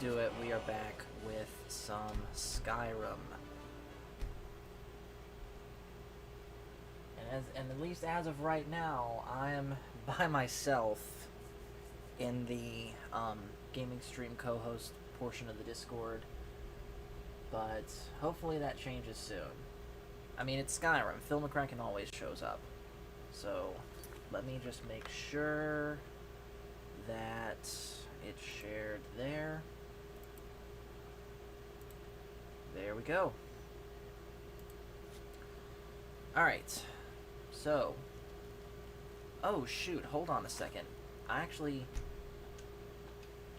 do it. We are back with some Skyrim. And at least as of right now, I am by myself in the gaming stream co-host portion of the Discord. But hopefully that changes soon. I mean, it's Skyrim. Phil McCracken always shows up. So let me just make sure that it's shared there. There we go. Alright. So. Oh, shoot. Hold on a second. I actually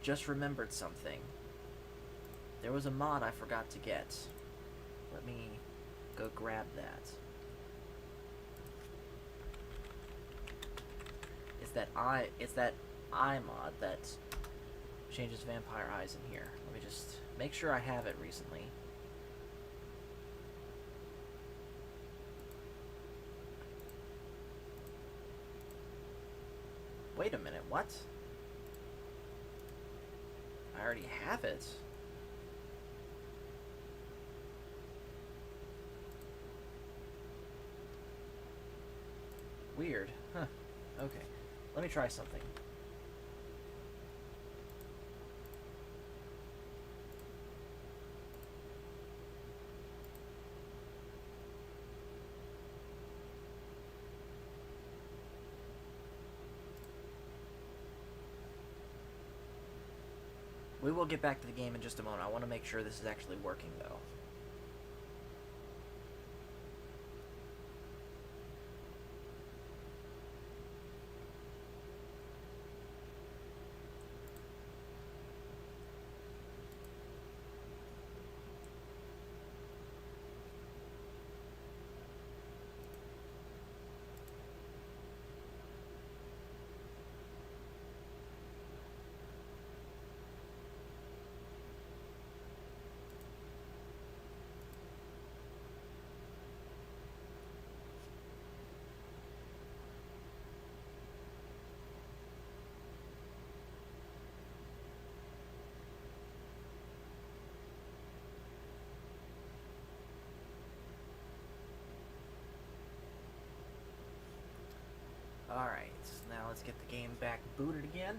just remembered something. There was a mod I forgot to get. Let me go grab that. It's that eye mod that changes vampire eyes in here. Let me just make sure I have it recently. Wait a minute, what? I already have it. Weird. Huh. Okay. Let me try something. We will get back to the game in just a moment. I want to make sure this is actually working, though. Alright, now let's get the game back booted again.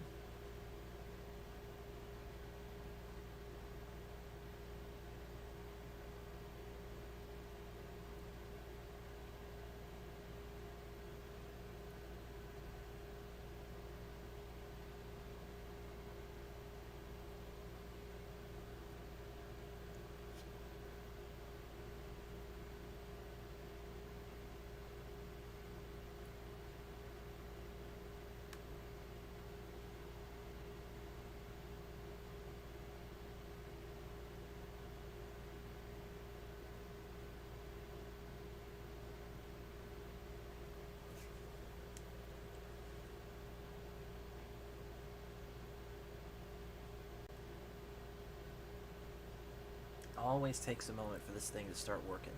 Always takes a moment for this thing to start working.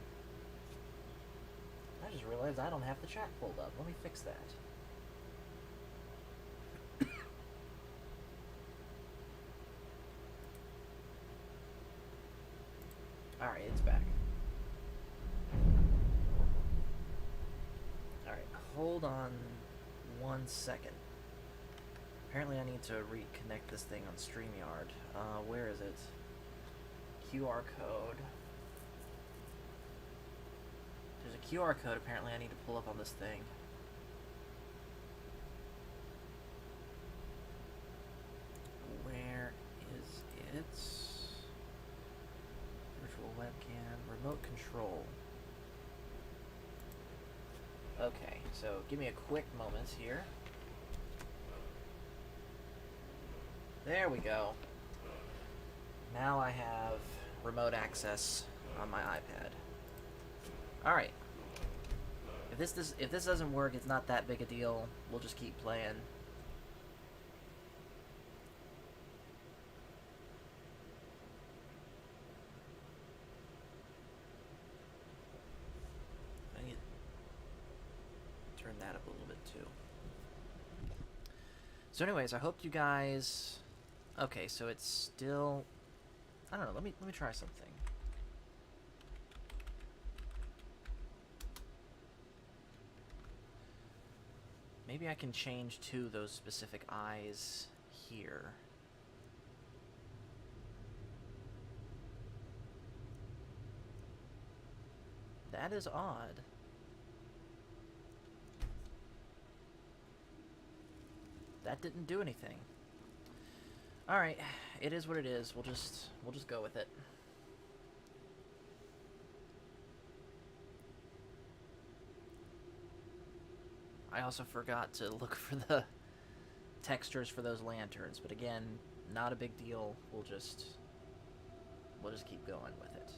I just realized I don't have the chat pulled up. Let me fix that. Alright, it's back. Alright, hold on 1 second. Apparently I need to reconnect this thing on StreamYard. Where is it? QR code. There's a QR code apparently I need to pull up on this thing. Where is it? Virtual webcam, remote control. Okay, so give me a quick moment here. There we go. Now I have remote access on my iPad. Alright. If this doesn't work, it's not that big a deal. We'll just keep playing. I need to turn that up a little bit too. So anyways, I hope you guys... Okay, so it's still I don't know. Let me try something. Maybe I can change to those specific eyes here. That is odd. That didn't do anything. All right, it is what it is. We'll just go with it. I also forgot to look for the textures for those lanterns, but again, not a big deal. We'll just keep going with it.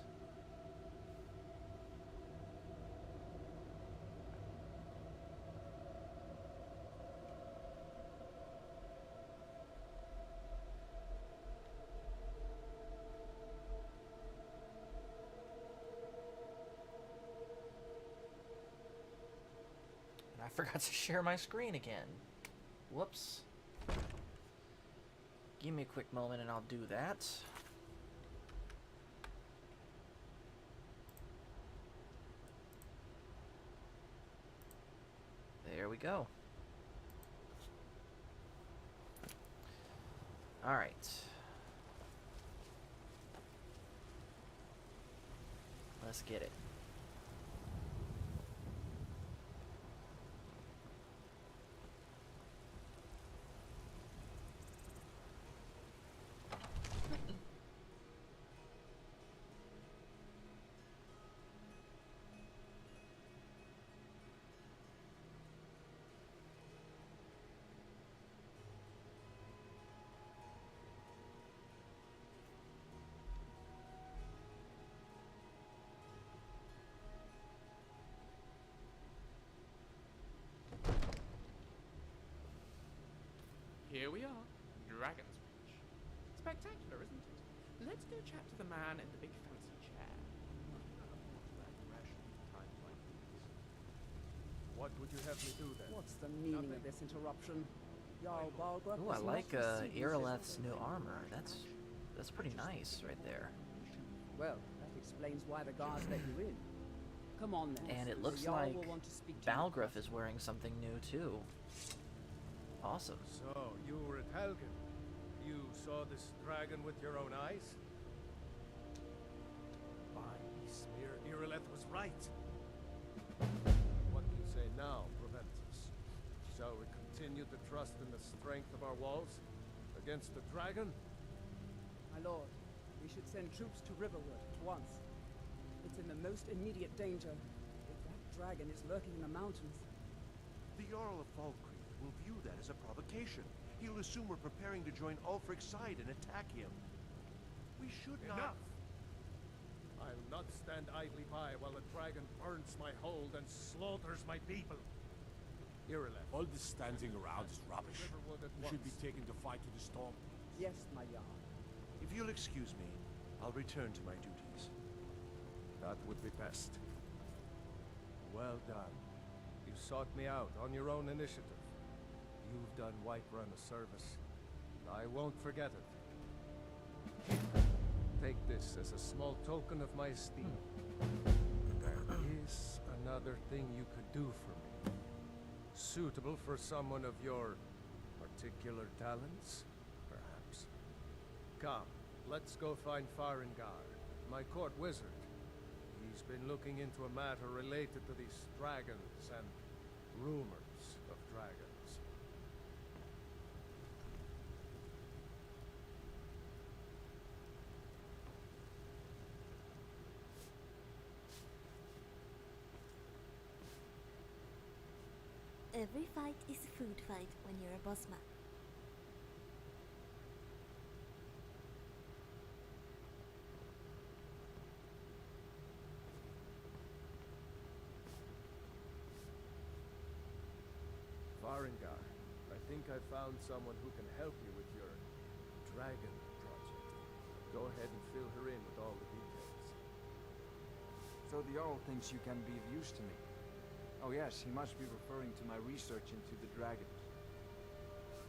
I forgot to share my screen again. Whoops. Give me a quick moment and I'll do that. There we go. All right. Let's get it. Here we are, Dragon's Reach. Spectacular, isn't it? Let's go chat to the man in the big fancy chair. What would you have me do then? What's the meaning of this interruption? Jarl Balgruuf Ooh, I is like not receiving Irileth's this new armor. That's pretty nice right there. Well, that explains why the guards let you in. Come on then. And it The looks Jarl like will want to speak to you. Balgruuf is wearing something new too. Awesome. So, you were at Helgen. You saw this dragon with your own eyes? By Ysmir, Irileth was right. What you say now prevents us. Shall we continue to trust in the strength of our walls against the dragon? My lord, we should send troops to Riverwood at once. It's in the most immediate danger. If that dragon is lurking in the mountains. The Jarl of Falkreath will view that as a provocation. He'll assume we're preparing to join Ulfric's side and attack him. We should not... Enough! I'll not stand idly by while the dragon burns my hold and slaughters my people. Irileth. All this standing around is rubbish. Riverwood at We should be once. taking the fight to the storm. Yes, my Jarl. If you'll excuse me, I'll return to my duties. That would be best. Well done. You sought me out on your own initiative. You've done Whiterun a service, and I won't forget it. Take this as a small token of my esteem. There is another thing you could do for me. Suitable for someone of your particular talents, perhaps. Come, let's go find Farengar, my court wizard. He's been looking into a matter related to these dragons and rumors of dragons. Every fight is a food fight when you're a boss man. Farengar, I think I found someone who can help you with your dragon project. Go ahead and fill her in with all the details. So the Jarl thinks you can be of use to me. Oh yes, he must be referring to my research into the dragons.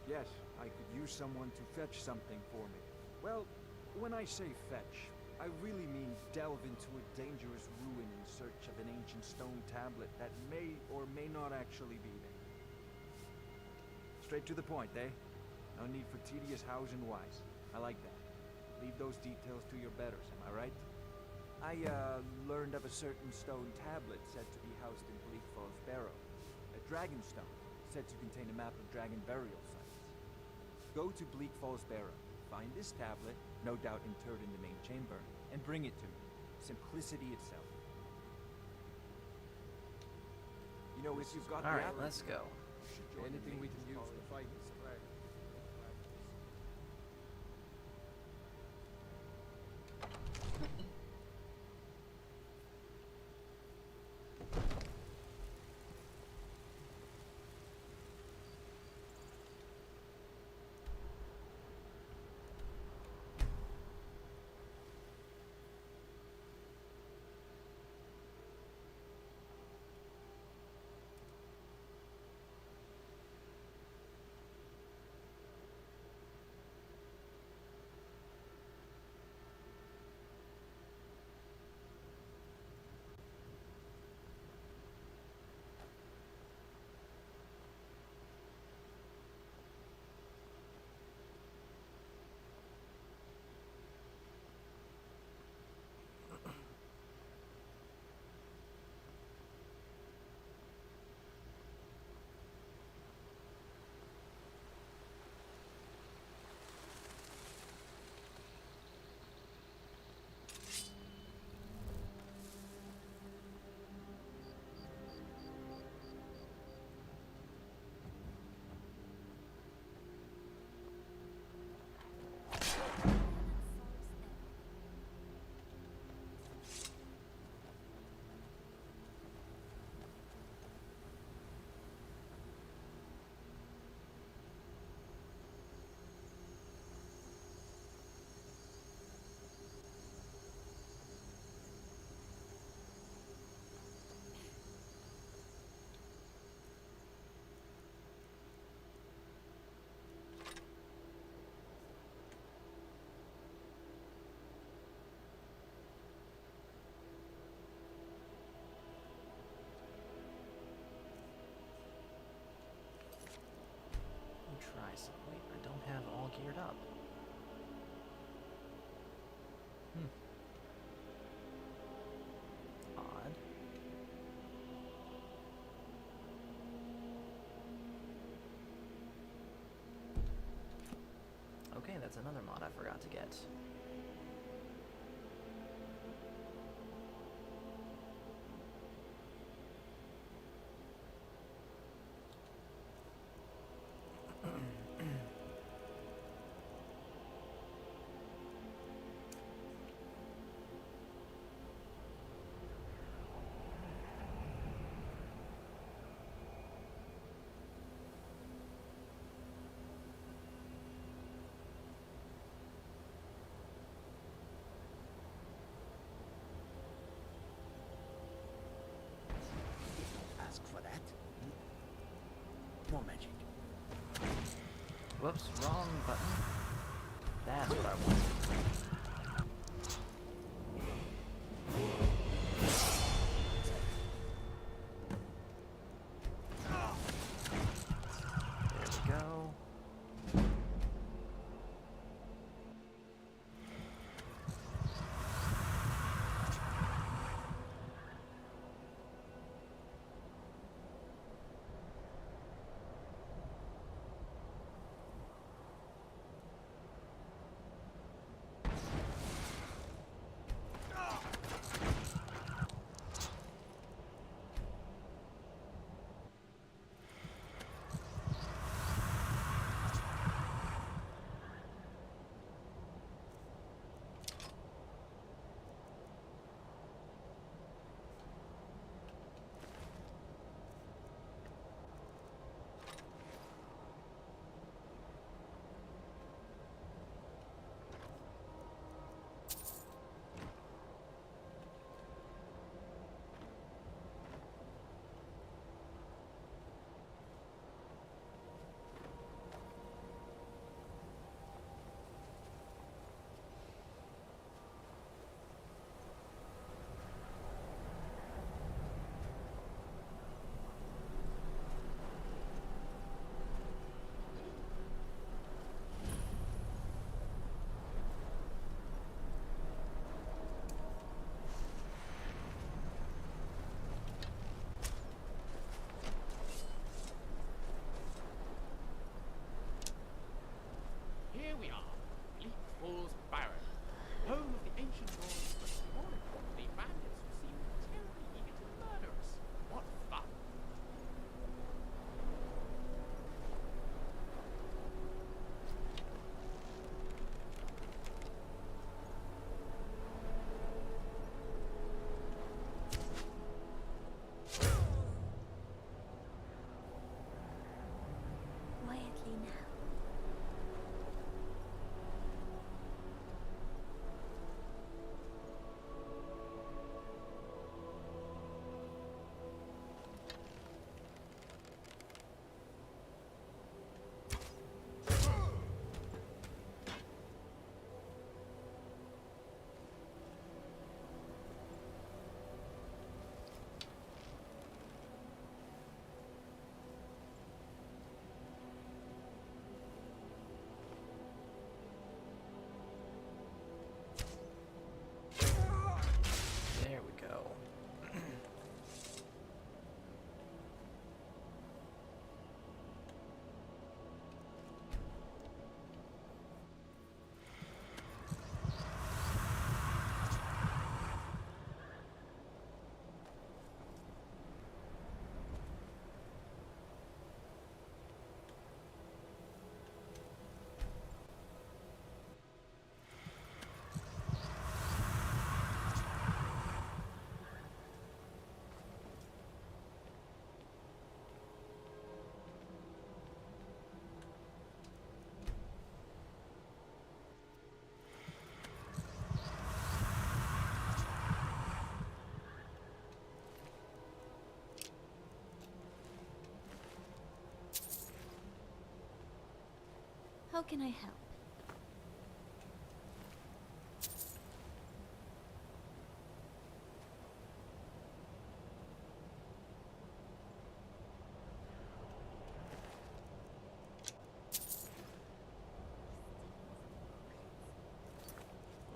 Yes, I could use someone to fetch something for me. Well, When I say fetch, I really mean delve into a dangerous ruin in search of an ancient stone tablet that may or may not actually be there. Straight to the point, eh? No need for tedious hows and whys. I like that. Leave those details to your betters, am I right? I, learned of a certain stone tablet said to be housed in Bleak Falls Barrow. A dragon stone, said to contain a map of dragon burial sites. Go to Bleak Falls Barrow, find this tablet, no doubt interred in the main chamber, and bring it to me. Simplicity itself. You know, if you've got Alright, the let's go. you should join Anything the we can use to fight this dragon. Try some. Wait, I don't have all geared up. Odd. Okay, that's another mod I forgot to get. Ask for that. More magic. Whoops, wrong button. That's what I want. There we go. How can I help?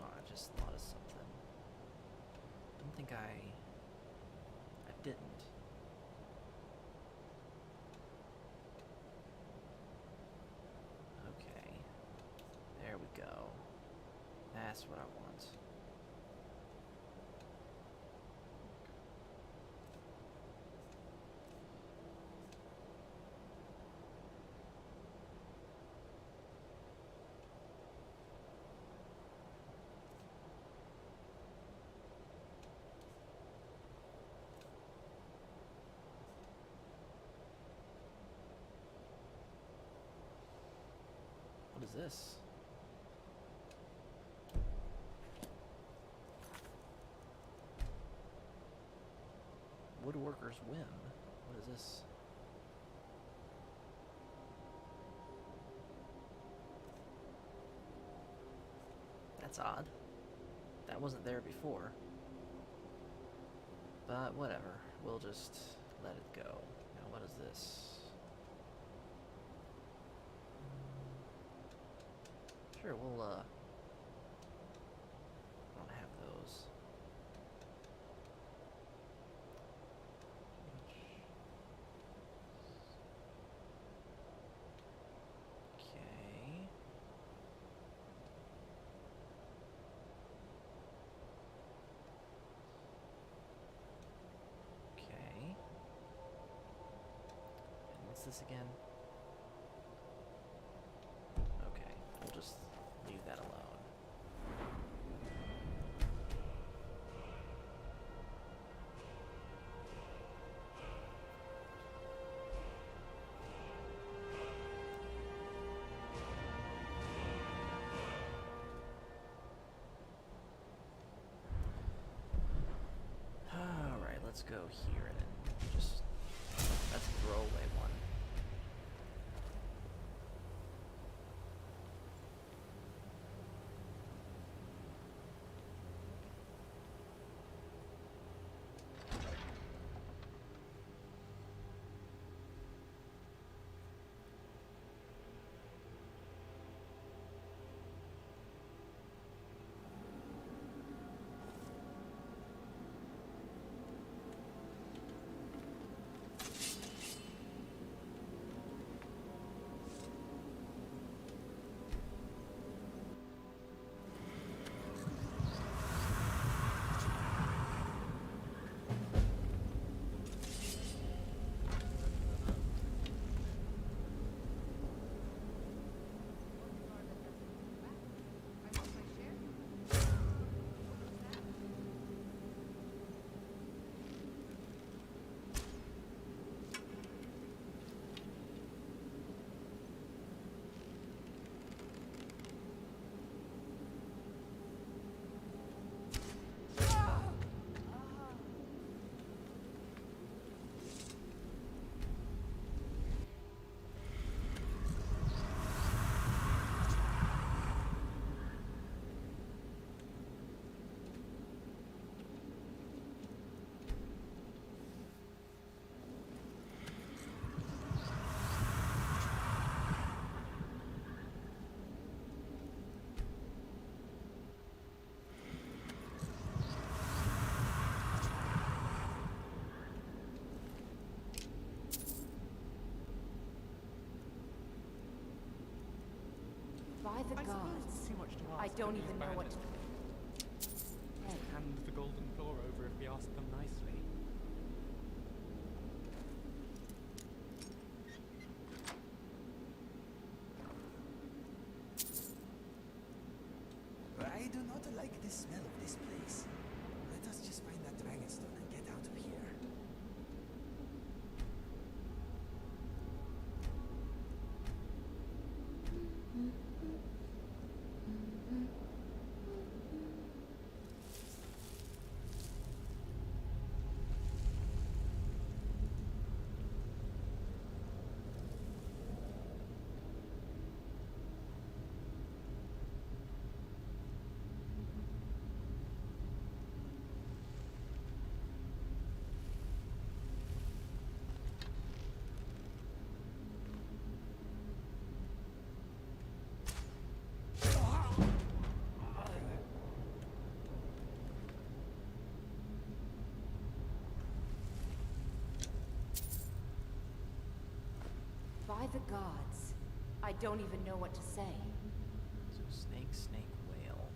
Oh, I just thought of something. Don't think I didn't. Okay. There we go. That's what I want. What is this? Woodworker's Whim. What is this? That's odd. That wasn't there before. But whatever. We'll just let it go. Now what is this? Sure, we'll I don't have those. Okay. Okay. And what's this again? Okay, we'll just leave that alone. Alright, let's go here and then just that's a throwaway one. By the I suppose gods. it's too much to ask. I don't of even these know what to bandits. Hand the golden claw over if we ask them nicely. I do not like the smell of this place. Let us just find that dragonstone and get out of here. the gods. I don't even know what to say. So snake, whale.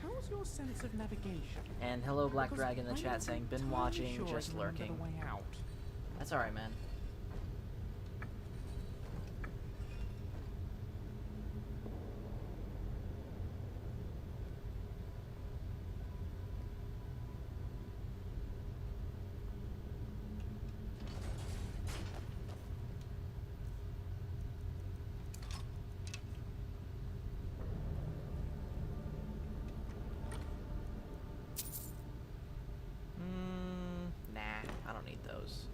How's your sense of navigation? And hello, Black Because Dragon in the I'm chat not saying, been entirely watching, sure I just can remember lurking. the way out. That's alright, man. Nah, I don't need those.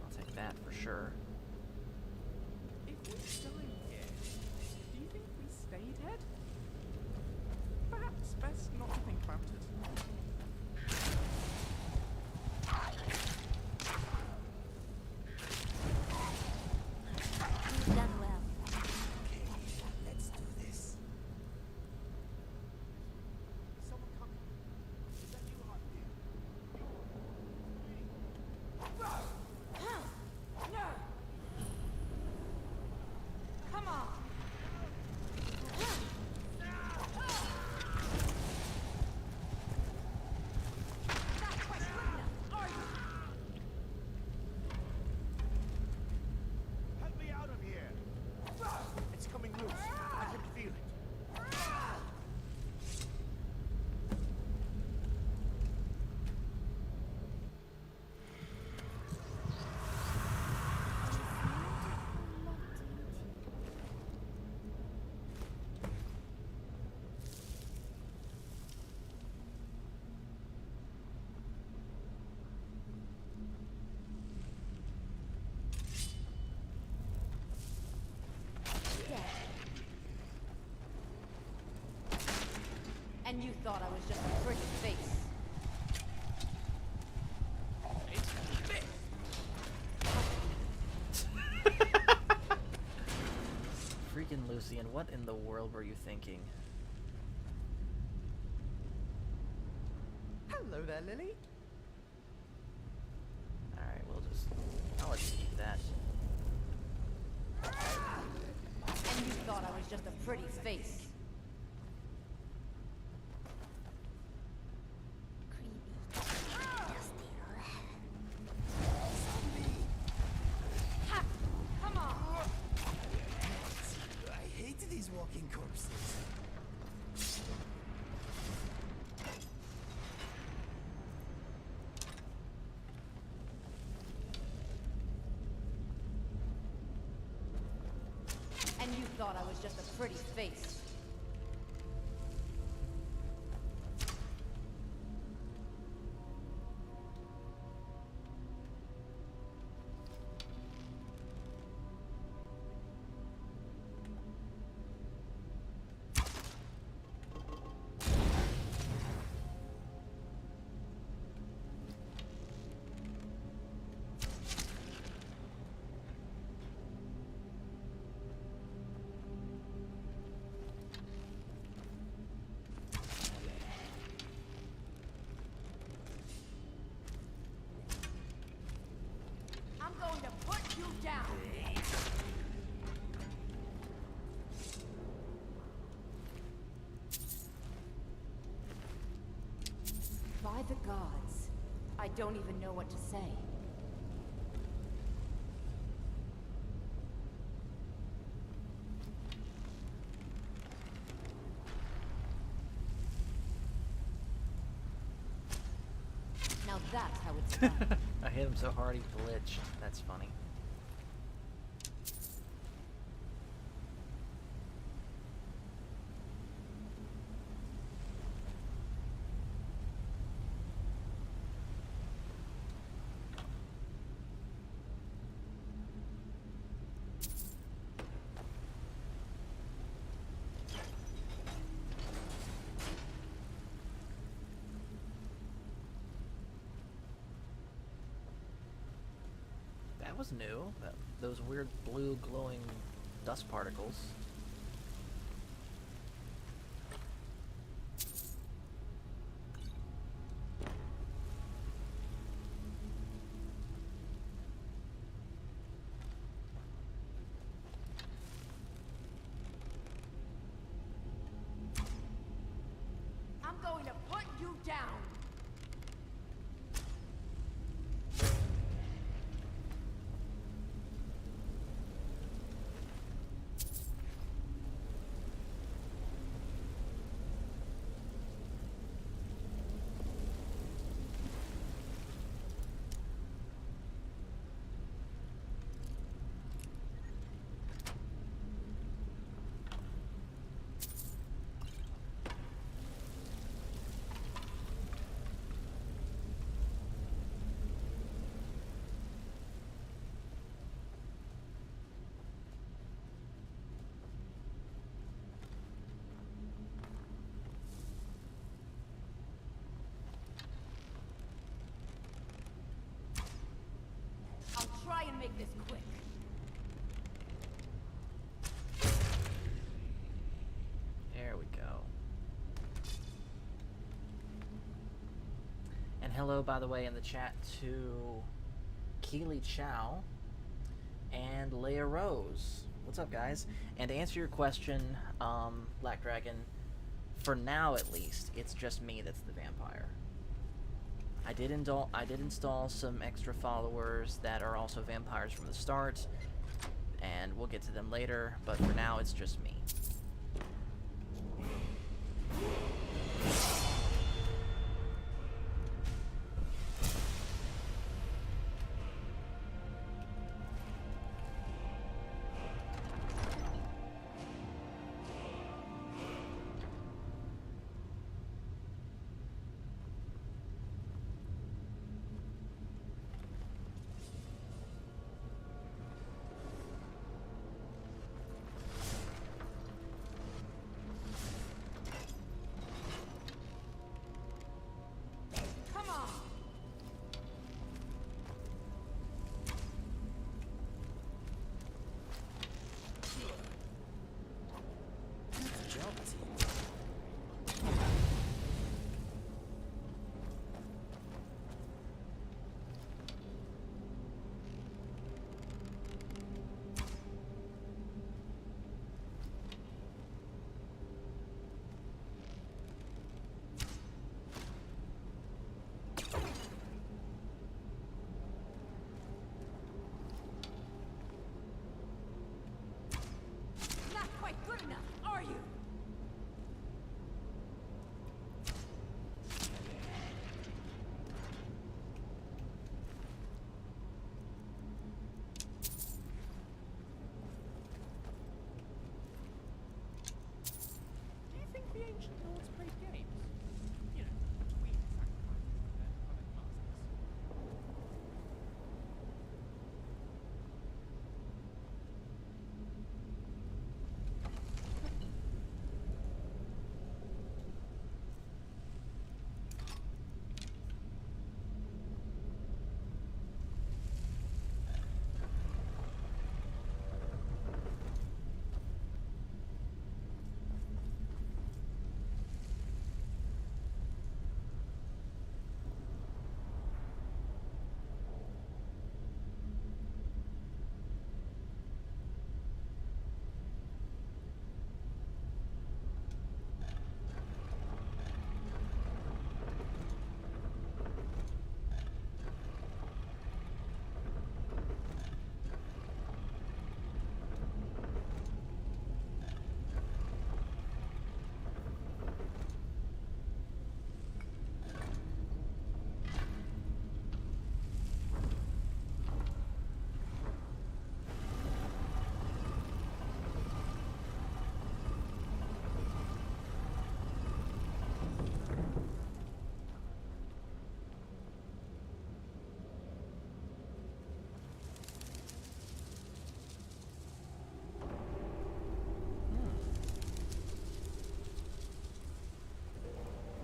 I'll take that for sure. If we die here, do you think we stay dead? Perhaps best not to think about it. You've done well. Okay, let's do this. Someone coming. Is that you, Come on! Help me out of here! It's coming loose. I can feel it. And you thought I was just a pretty face. Freaking Lucian, what in the world were you thinking? Hello there, Lily. Alright, I'll let you keep that. And you thought I was just a pretty face. Ha! Come on! I hate these walking corpses. And you thought I was just a pretty face. I'm going to put you down. By the gods, I don't even know what to say. Now that's how it's done. I hit him so hard he glitched. That's funny. That was new. Those weird blue glowing dust particles. hello, by the way, in the chat to Keely Chow and Leia Rose. What's up, guys? And to answer your question, Black Dragon, for now at least, it's just me that's the vampire. I did install some extra followers that are also vampires from the start, and we'll get to them later, but for now it's just me. Do you think the ancient lords played games? You know, between sacrificing their puppet masters.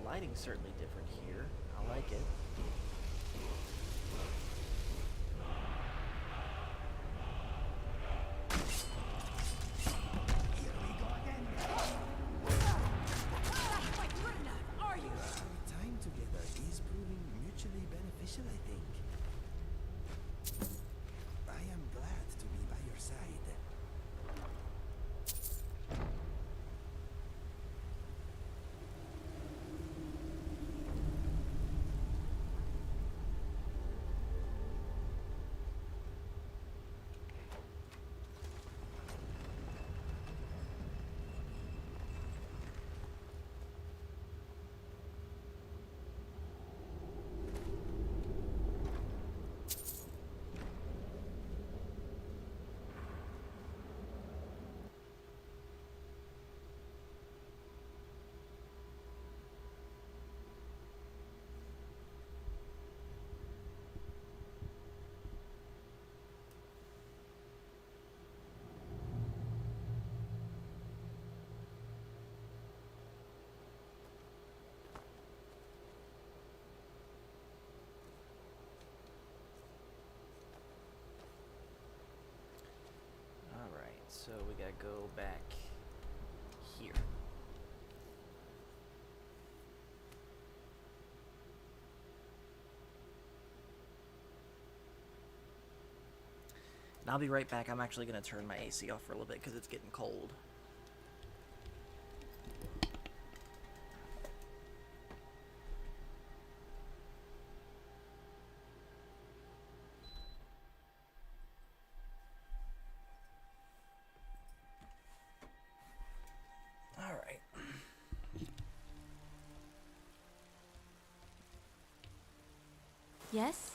Lighting's certainly different here. I like it. Here we go again. Not quite good enough, are you? Our time together is proving mutually beneficial, I think. I am glad to be by your side. So we gotta go back here. And I'll be right back. I'm actually going to turn my AC off for a little bit because it's getting cold. Alright. Yes?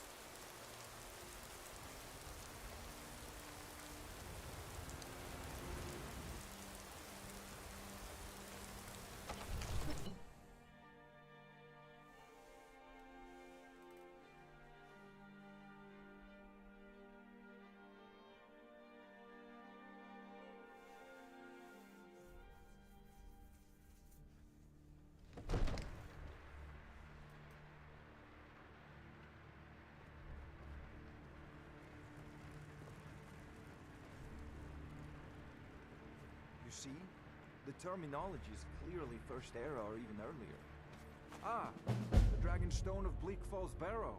You see? The terminology is clearly First Era or even earlier. Ah, the Dragonstone of Bleak Falls Barrow.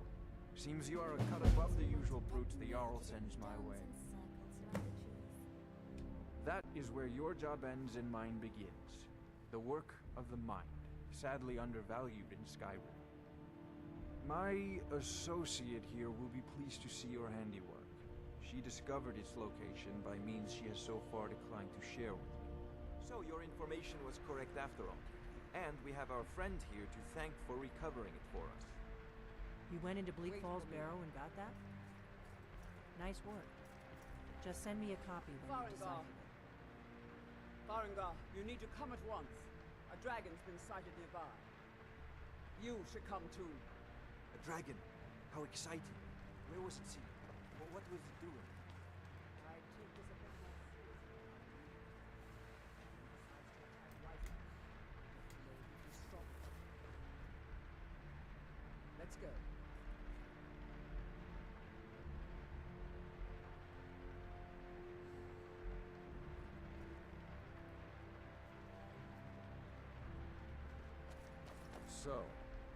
Seems you are a cut above the usual brutes the Jarl sends my way. That is where your job ends and mine begins. The work of the mind, sadly undervalued in Skyrim. My associate here will be pleased to see your handiwork. She discovered its location by means she has so far declined to share with me. So your information was correct after all. And we have our friend here to thank for recovering it for us. You went into Bleak Falls Barrow and got that? Nice work. Just send me a copy when you decide. Farengar, you need to come at once. A dragon's been sighted nearby. You should come too. A dragon? How exciting. Where was it seen? What was it doing? I take this a bit more seriously. Let's go. So,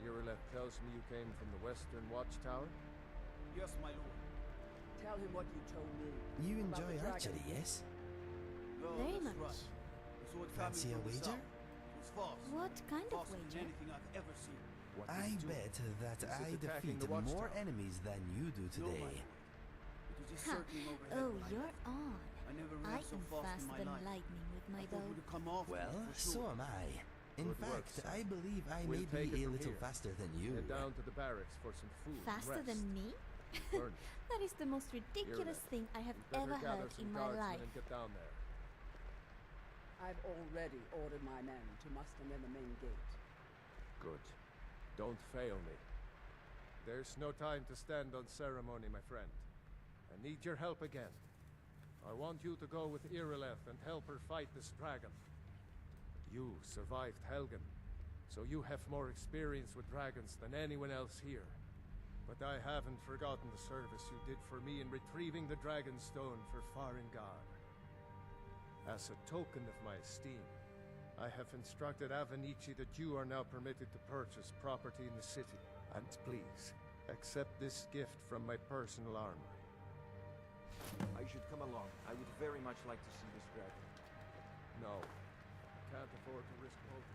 Irileth tells me you came from the Western Watchtower? Yes, my lord. Tell him what you told me. You about enjoy the dragon. archery, yes? Very that's much. right. The sword Fancy a coming from the wager? south. It was false. What kind of Faster than wager? anything I've ever seen. What did I he do? bet that Is it I attacking defeated the more watchtower? enemies than you do No, my today. lord. It was just Ha. circling overhead Oh, when I you're left. on. I never I ran so am fast in faster my than life. lightning with my I thought bow. it would come off Well, for so sure. am I. In Good work, fact, son. I believe I We'll may take be it a from little here. faster than you. Head down to the barracks for some food. and Faster rest. than me? Burn it. That is the most ridiculous Irileth, thing I have You better ever gather heard some in my guardsmen life. and get down there. I've already ordered my men to muster near the main gate. Good. Don't fail me. There's no time to stand on ceremony, my friend. I need your help again. I want you to go with Irileth and help her fight this dragon. You survived Helgen, so you have more experience with dragons than anyone else here. But I haven't forgotten the service you did for me in retrieving the dragon stone for Farengar. As a token of my esteem, I have instructed Avenici that you are now permitted to purchase property in the city. And please, accept this gift from my personal armory. I should come along. I would very much like to see this dragon. No, I can't afford to risk both.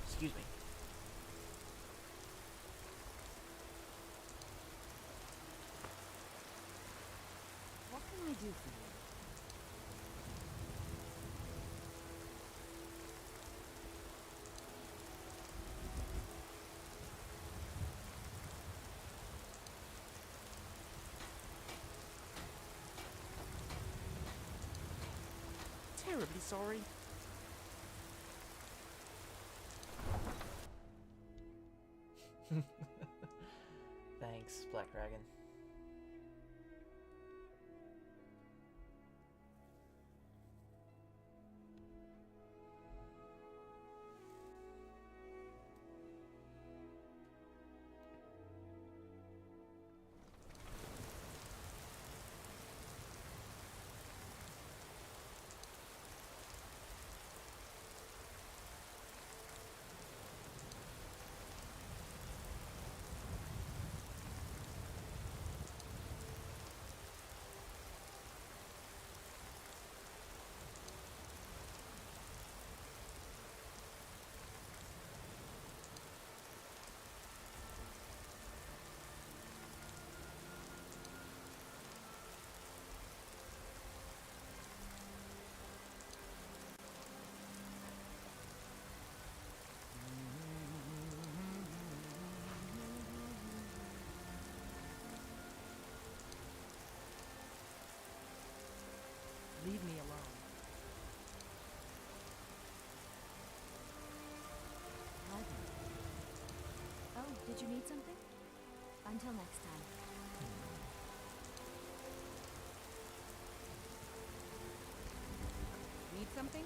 Excuse me. What can I do for you? Terribly sorry. Thanks, Black Dragon. Leave me alone. Pardon. Oh, did you need something? Until next time. Need something?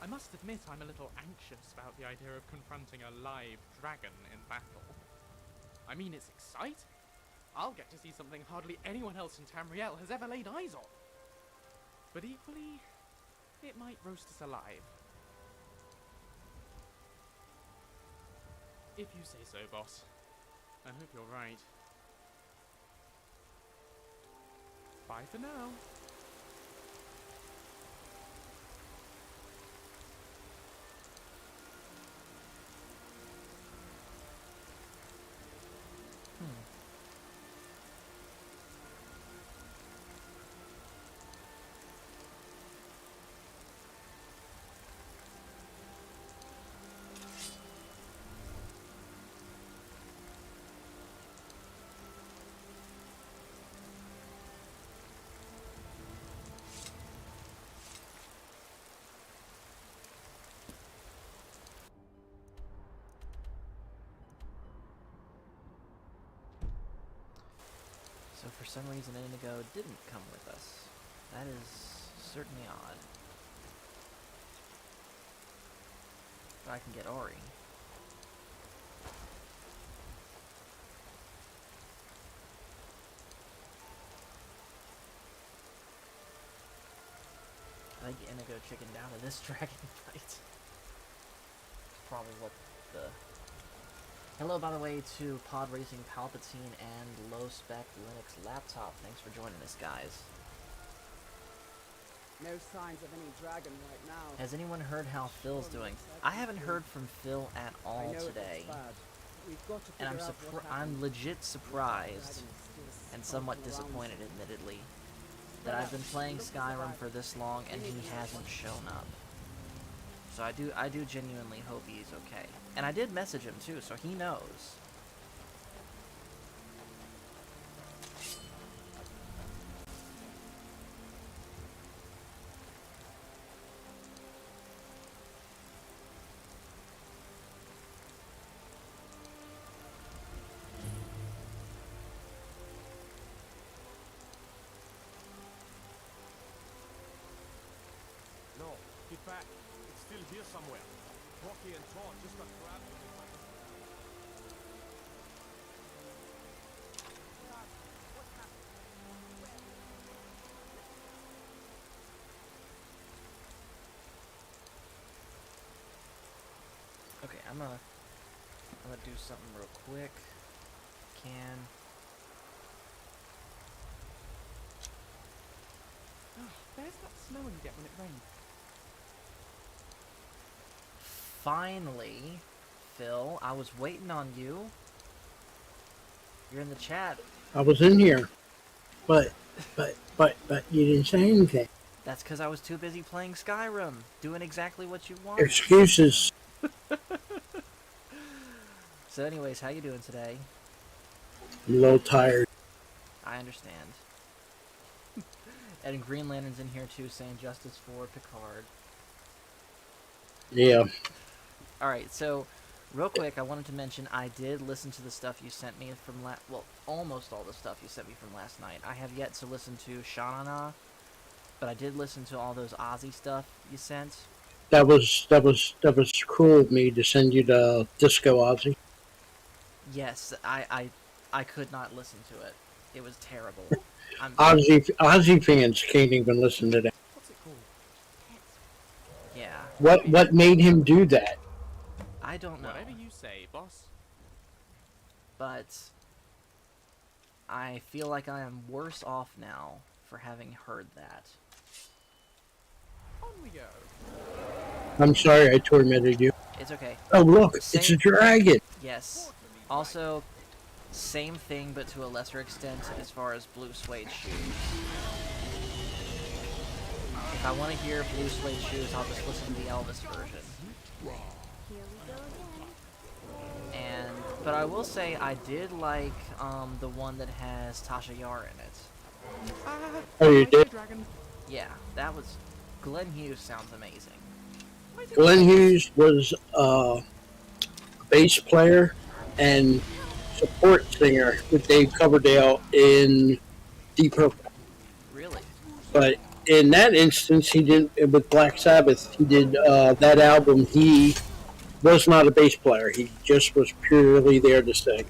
I must admit I'm a little anxious about the idea of confronting a live dragon in battle. I mean, it's exciting. I'll get to see something hardly anyone else in Tamriel has ever laid eyes on. But equally, it might roast us alive. If you say so, boss. I hope you're right. Bye for now. So for some reason Inigo didn't come with us. That is certainly odd. But I can get Ori. I think Inigo chickened out of this dragon fight. It's probably what the... Hello, by the way, to Pod Racing Palpatine and Low Spec Linux Laptop. Thanks for joining us, guys. No signs of any dragon right now. Has anyone heard how Phil's doing? I haven't heard from Phil at all today. And I'm legit surprised and somewhat disappointed, admittedly, that I've been playing Skyrim for this long and he hasn't shown up. So I do genuinely hope he's okay. And I did message him too, so he knows. No, get back. It's still here somewhere. Rocky and Todd just got grabbed with it. Okay, I'm gonna do something real quick. Can. There's that smell you get when it rains. Finally, Phil, I was waiting on you. You're in the chat. I was in here, but you didn't say anything. That's because I was too busy playing Skyrim, doing exactly what you want. Excuses. So anyways, how you doing today? I'm a little tired. I understand. And Green Lantern's in here too, saying justice for Picard. Yeah. Alright, so, real quick, I wanted to mention I did listen to the stuff you sent me from well, almost all the stuff you sent me from last night. I have yet to listen to Shanana, but I did listen to all those Ozzy stuff you sent. That was cruel of me to send you the Disco Ozzy. Yes, I could not listen to it. It was terrible. Ozzy fans can't even listen to that. What's it called? Yeah. What made him do that? I don't know. Whatever you say, boss. But I feel like I am worse off now for having heard that. On we go. I'm sorry I tormented you. It's okay. Oh, look, it's Same- a dragon. Yes. Also, same thing, but to a lesser extent as far as blue suede shoes. If I want to hear blue suede shoes, I'll just listen to the Elvis version. Here we go again. But I will say I did like the one that has Tasha Yar in it. Oh, you did? Dragon. Yeah, that was. Glenn Hughes sounds amazing. Glenn Hughes was a bass player and support singer with Dave Coverdale in Deep Purple. Really? But in that instance, he did with Black Sabbath. He did that album. He was not a bass player. He just was purely there to sing.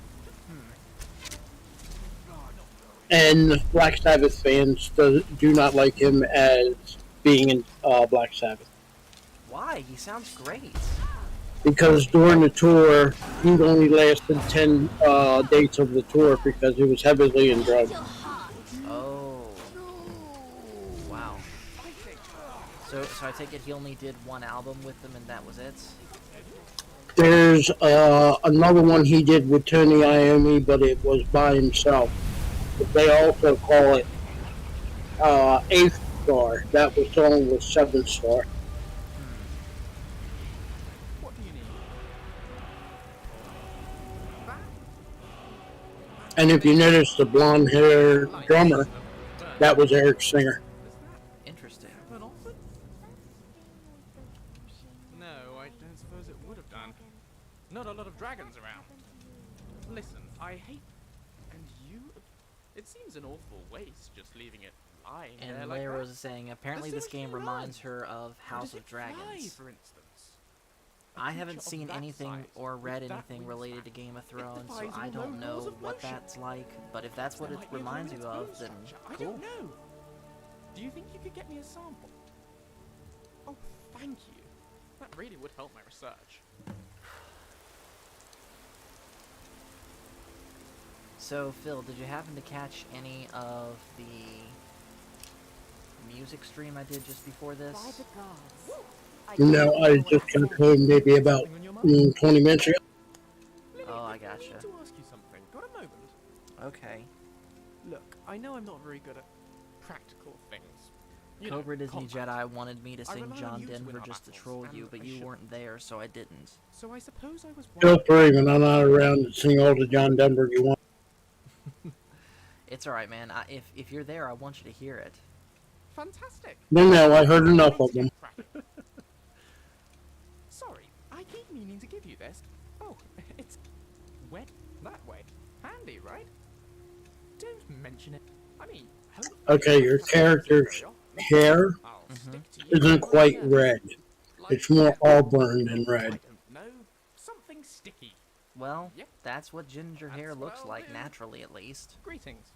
And Black Sabbath fans do not like him as being in Black Sabbath. Why? He sounds great. Because during the tour, he only lasted 10 dates of the tour because he was heavily in drugs. Oh. Wow. So I take it he only did one album with them and that was it? There's another one he did with Tony Iommi, but it was by himself. But they also call it Eighth Star. That song was Seventh Star. What do you need? And if you notice the blonde hair drummer, that was Eric Singer. Interesting. Happen often? No, I don't suppose it would have done. Not a lot of dragons around. Listen, I hate... And you... It seems an awful waste just leaving it lying there And like Leia that. Rose is saying, apparently There's this so much game to learn. reminds her of How House does of it fly, Dragons. for instance? A I haven't creature seen of that anything size, or read with that anything related to wingspan, Game of Thrones, so defies I all don't known laws know of what motion. that's like, but if that's what There it might be a reminds fluid you of, bone then structure. I cool. don't know. Do you think you could get me a sample? Oh, thank you. That really would help my research. So, Phil, did you happen to catch any of the music stream I did just before this? By the gods. No, I just got home maybe about 20 minutes ago. Oh, I I gotcha. need to ask you something. Got a moment? Okay. Look, I know I'm not very good at practical things. You know, Cobra Disney combat. Jedi wanted me to I sing rely on John you to win Denver our just to battles, troll and you, but I you should- weren't there, so I didn't. So I suppose I was Feel free when I'm not around to sing all the John Denver you want. It's alright, man. If you're there, I want you to hear it. Fantastic. No, I heard enough of them. Sorry, I keep meaning to give you this. Oh, it's wet that way. Handy, right? Don't mention it. I mean, hopefully Okay, you your won't have to use it character's very often. hair I'll stick to you isn't when quite we're there. red. Like, It's more auburn than I red. don't know. Something sticky. Well, Yep. that's what ginger hair That's what looks I'll like, do. naturally at least. Greetings.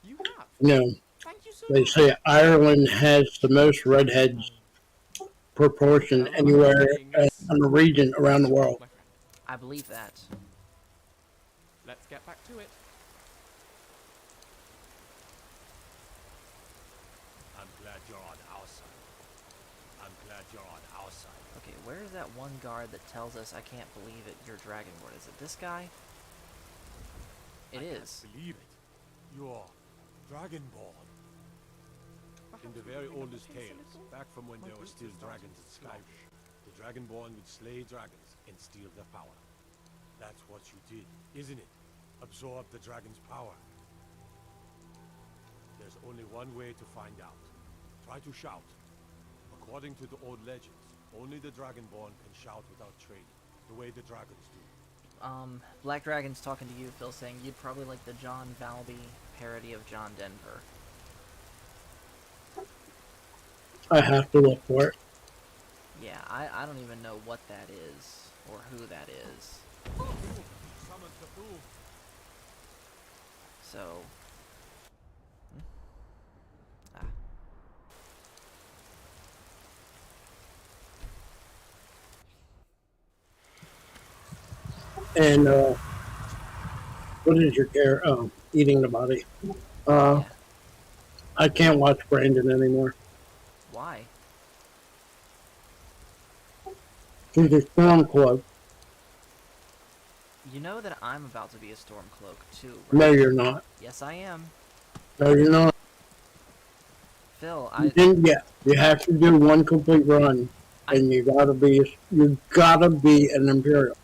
You have. No, Thank you so they much. say Ireland has the most redheads proportion anywhere in the region around the world. My friend, I believe that. let's get back to it. I'm glad you're on our side. I'm glad you're on our side. Okay, where is that one guard that tells us I can't believe it, you're Dragonborn? Is it this guy? It is. Believe it. You're Dragonborn. In the very oldest tales, back from when there were still dragons in Skyrim, the Dragonborn would slay dragons and steal their power. That's what you did, isn't it? Absorb the dragon's power. There's only one way to find out. Try to shout. According to the old legends, only the Dragonborn can shout without training, the way the dragons do. Black Dragon's talking to you, Phil, saying you'd probably like the John Valby parody of John Denver. I have to look for it. Yeah, I don't even know what that is, or who that is. Summons the fool. So... Ah. And what is your care? Oh, eating the body. Yeah. I can't watch Brandon anymore. Why? He's a Stormcloak. You know that I'm about to be a Stormcloak too, right? No, you're not. Yes, I am. No, you're not. Phil, You didn't yet. You have to do one complete run, and you gotta be an Imperial.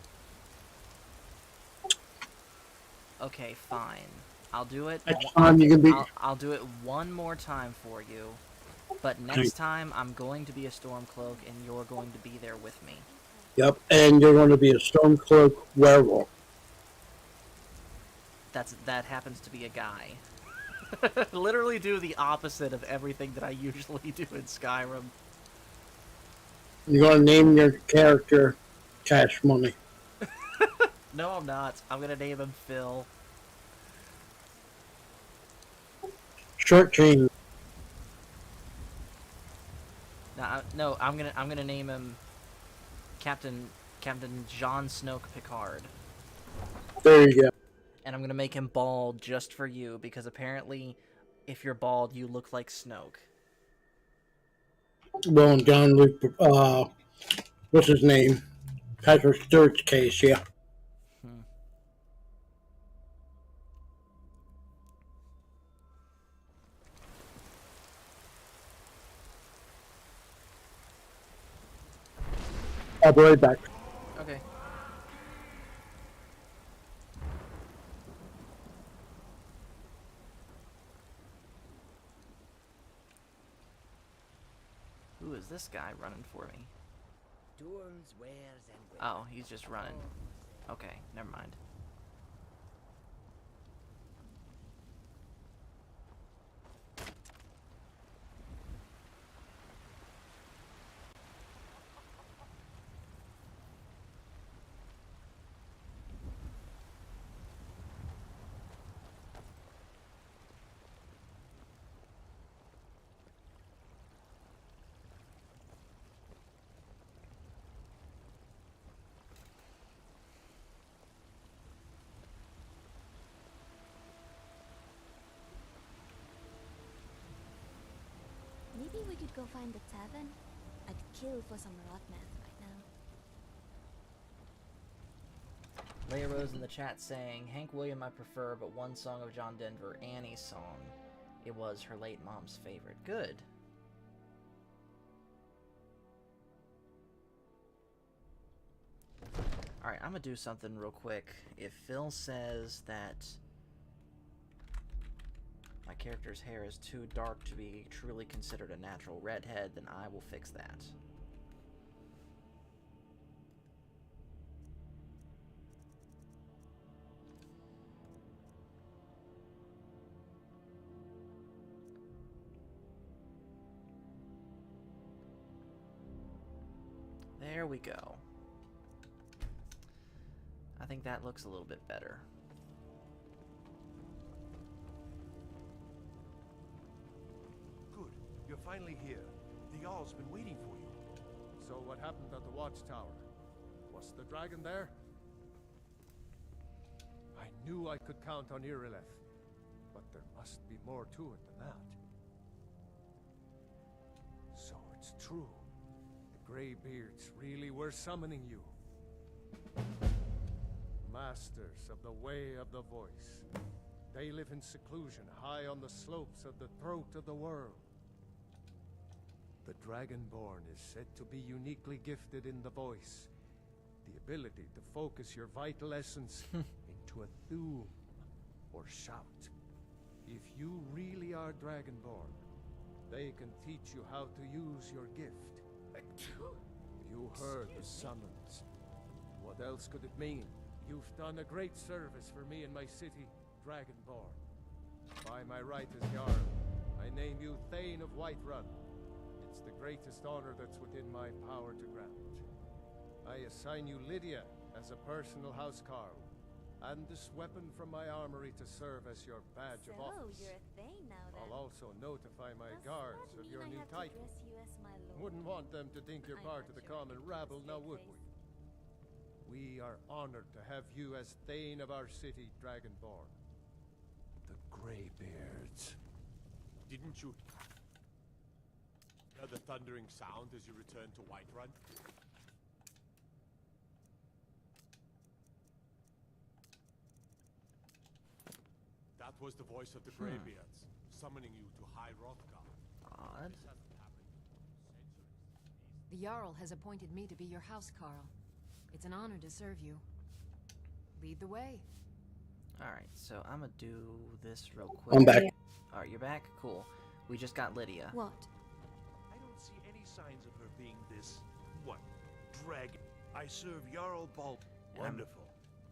Okay, fine. I'll do it. Next time you can be. I'll do it one more time for you. But next time, I'm going to be a Stormcloak, and you're going to be there with me. Yep, and you're going to be a Stormcloak werewolf. That happens to be a guy. Literally do the opposite of everything that I usually do in Skyrim. You're going to name your character Cash Money. No, I'm not. I'm gonna name him Phil. Short Chain. No, I'm gonna name him Captain Jon Snoke Picard. There you go. And I'm gonna make him bald just for you, because apparently, if you're bald, you look like Snoke. Well, in John Luke, what's his name? Patrick Stewart's case, yeah. I'll be right back. Okay. Who is this guy running for me? Oh, he's just running. Okay, never mind. Maybe we could go find the tavern? I'd kill for some rot meth right now. Leia Rose in the chat saying, Hank William I prefer, but one song of John Denver, Annie's song. It was her late mom's favorite. Good. Alright, I'm gonna do something real quick. If Phil says that my character's hair is too dark to be truly considered a natural redhead, then I will fix that. There we go. I think that looks a little bit better. Good. You're finally here. The Jarl's been waiting for you. So what happened at the watchtower? Was the dragon there? I knew I could count on Irileth, but there must be more to it than that. So it's true. The Greybeards really were summoning you. Masters of the Way of the Voice. They live in seclusion high on the slopes of the throat of the world. The Dragonborn is said to be uniquely gifted in the voice, the ability to focus your vital essence into a thum, or shout. If you really are Dragonborn, they can teach you how to use your gift. You heard the summons. What else could it mean? You've done a great service for me and my city, Dragonborn. By my right as Jarl, I name you Thane of Whiterun. It's the greatest honor that's within my power to grant. I assign you Lydia as a personal housecarl, and this weapon from my armory to serve as your badge of office. You're a Thane now then. I'll also notify my guards of your new title. Wouldn't want them to think you're part of the common rabble, now would we? We are honored to have you as Thane of our city, Dragonborn. The Greybeards. Didn't you hear the thundering sound as you returned to Whiterun? That was the voice of the Greybeards, summoning you to High Hrothgar. Odd. This hasn't happened in centuries. The Jarl has appointed me to be your house, Carl. It's an honor to serve you. Lead the way. Alright, so I'm gonna do this real quick. I'm back. Alright, you're back? Cool. We just got Lydia. What? I don't see any signs of her being this, what, dragon. I serve Jarl Bald. Wonderful.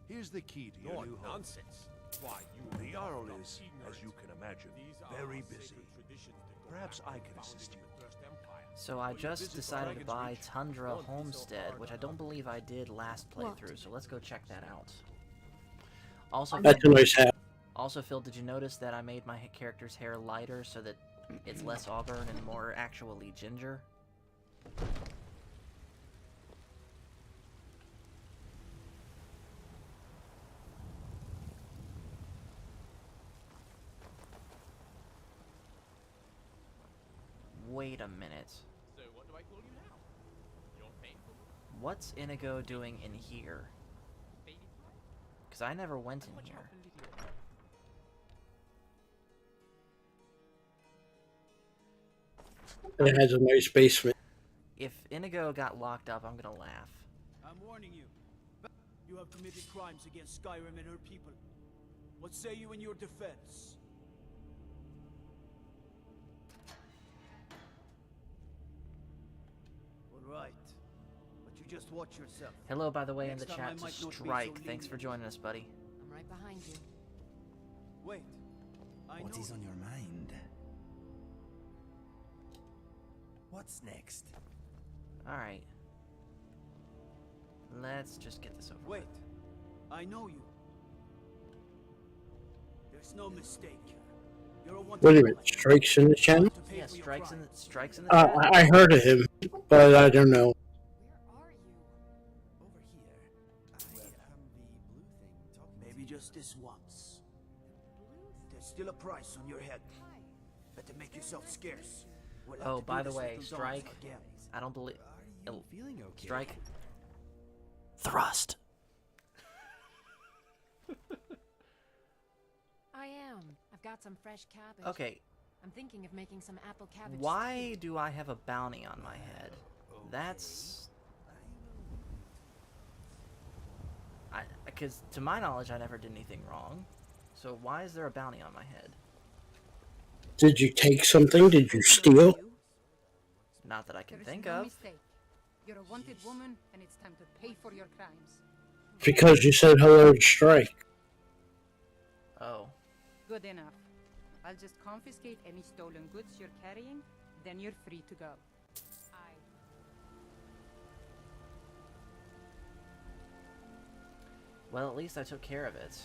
Here's the key to your No new home. nonsense. Why, you The Jarl is, ignorant. as you can imagine, These are very our busy. sacred traditions that go Perhaps back I to can the assist founding you. of the First Empire. So I When you just visit decided to Dragon's buy Reach, Tundra don't be so Homestead, hard which I on don't them. believe I did last What? playthrough, so let's go check that out. Also, That's a nice hat. Also, Phil, did you notice that I made my character's hair lighter so that it's less auburn and more actually ginger? Wait a minute. So what do I call you now? Your faithful What's Inigo doing in here? baby pie? Because I never went in Watch here. out for Lydia. It has a nice basement. If Inigo got locked up, I'm gonna laugh. I'm warning you. You have committed crimes against Skyrim and her people. What say you in your defense? All right. But you just watch yourself. Hello, by the way, in the Next time I chat to might not be so Strike. Thanks for lenient. joining us, buddy. I'm right behind you. Wait. I What know is on your mind? What's next? Alright. Let's just get this over Wait. with. I know you. There's no mistake. You're a wanted Wait a minute, man. Strike's in the channel? To pay Yeah, for your Strike's in the, crimes. Strike's in the chat. I heard of him, but I don't know. Where are you? Over here. I the blue thing talking to Maybe you. just this once. There's still a price on your head. Better make yourself scarce. We'll have Oh, to do by the this way, little Strike, dance again. I don't believe... Are you feeling okay? Strike. Thrust. I am. I've got some fresh cabbage. Okay, I'm thinking of making some apple cabbage why do I have a bounty on my head? That's... Because to my knowledge, I never did anything wrong. So why is there a bounty on my head? Did you take something? Did you steal? Not that I can There is think no of. mistake. You're a wanted woman, and it's time to pay for your crimes. Because you said hello to Strike. Oh. Good enough. I'll just confiscate any stolen goods you're carrying, then you're free to go. Well, at least I took care of it.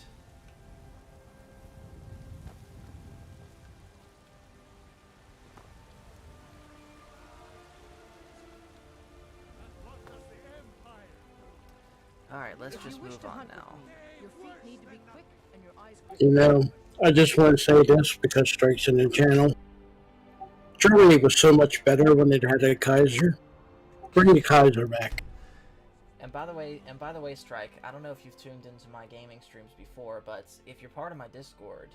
Alright, let's just move on now. Your feet need to be quick, and your eyes quick. You know, I just want to say this because Strike's in the channel. Germany was so much better when it had a Kaiser. Bring the Kaiser back. And by the way, Strike, I don't know if you've tuned into my gaming streams before, but if you're part of my Discord,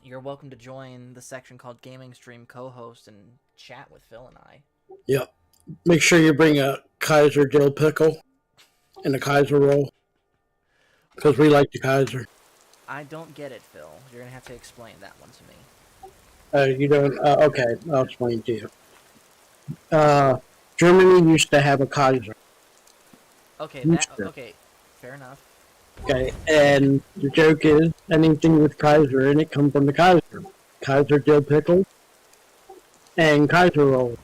you're welcome to join the section called Gaming Stream Co-host and chat with Phil and I. Yep. Make sure you bring a Kaiser dill pickle and a Kaiser roll. Because we like the Kaiser. I don't get it, Phil. You're gonna have to explain that one to me. You don't? Okay, I'll explain to you. Germany used to have a Kaiser. Okay, Used that, to. okay, fair enough. Okay, and the joke is anything with Kaiser in it come from the Kaiser. Kaiser dill pickle and Kaiser roll.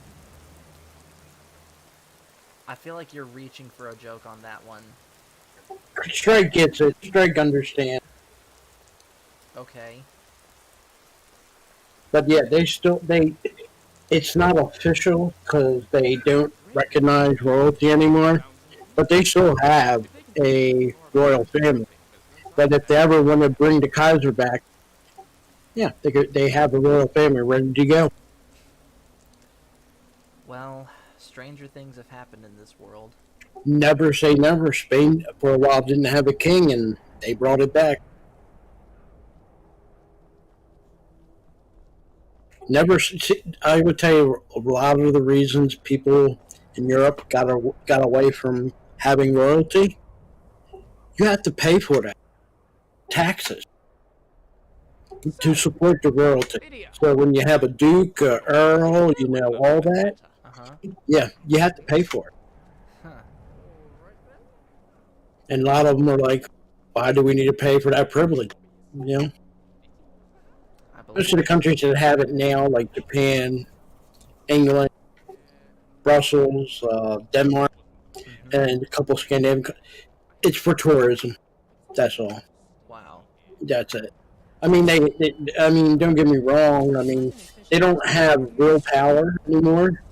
I feel like you're reaching for a joke on that one. Strike gets it. Strike understands. Okay. But yeah, it's not official because they don't recognize royalty anymore. But they still have a royal family. But if they ever want to bring the Kaiser back, Yeah, they have a royal family ready to go. Well, stranger things have happened in this world. Never say never. Spain for a while didn't have a king, and they brought it back. Never. I would tell you a lot of the reasons people in Europe got away from having royalty. You have to pay for that taxes to support the royalty. So when you have a duke, a earl, all that. Yeah, you have to pay for it. Huh. And a lot of them are like, why do we need to pay for that privilege? Most of the countries that have it now, like Japan, England, Brussels, Denmark, and a couple of Scandinavian countries, it's for tourism. That's all. Wow. That's it. I mean, I mean, don't get me wrong. I mean, they don't have real power anymore.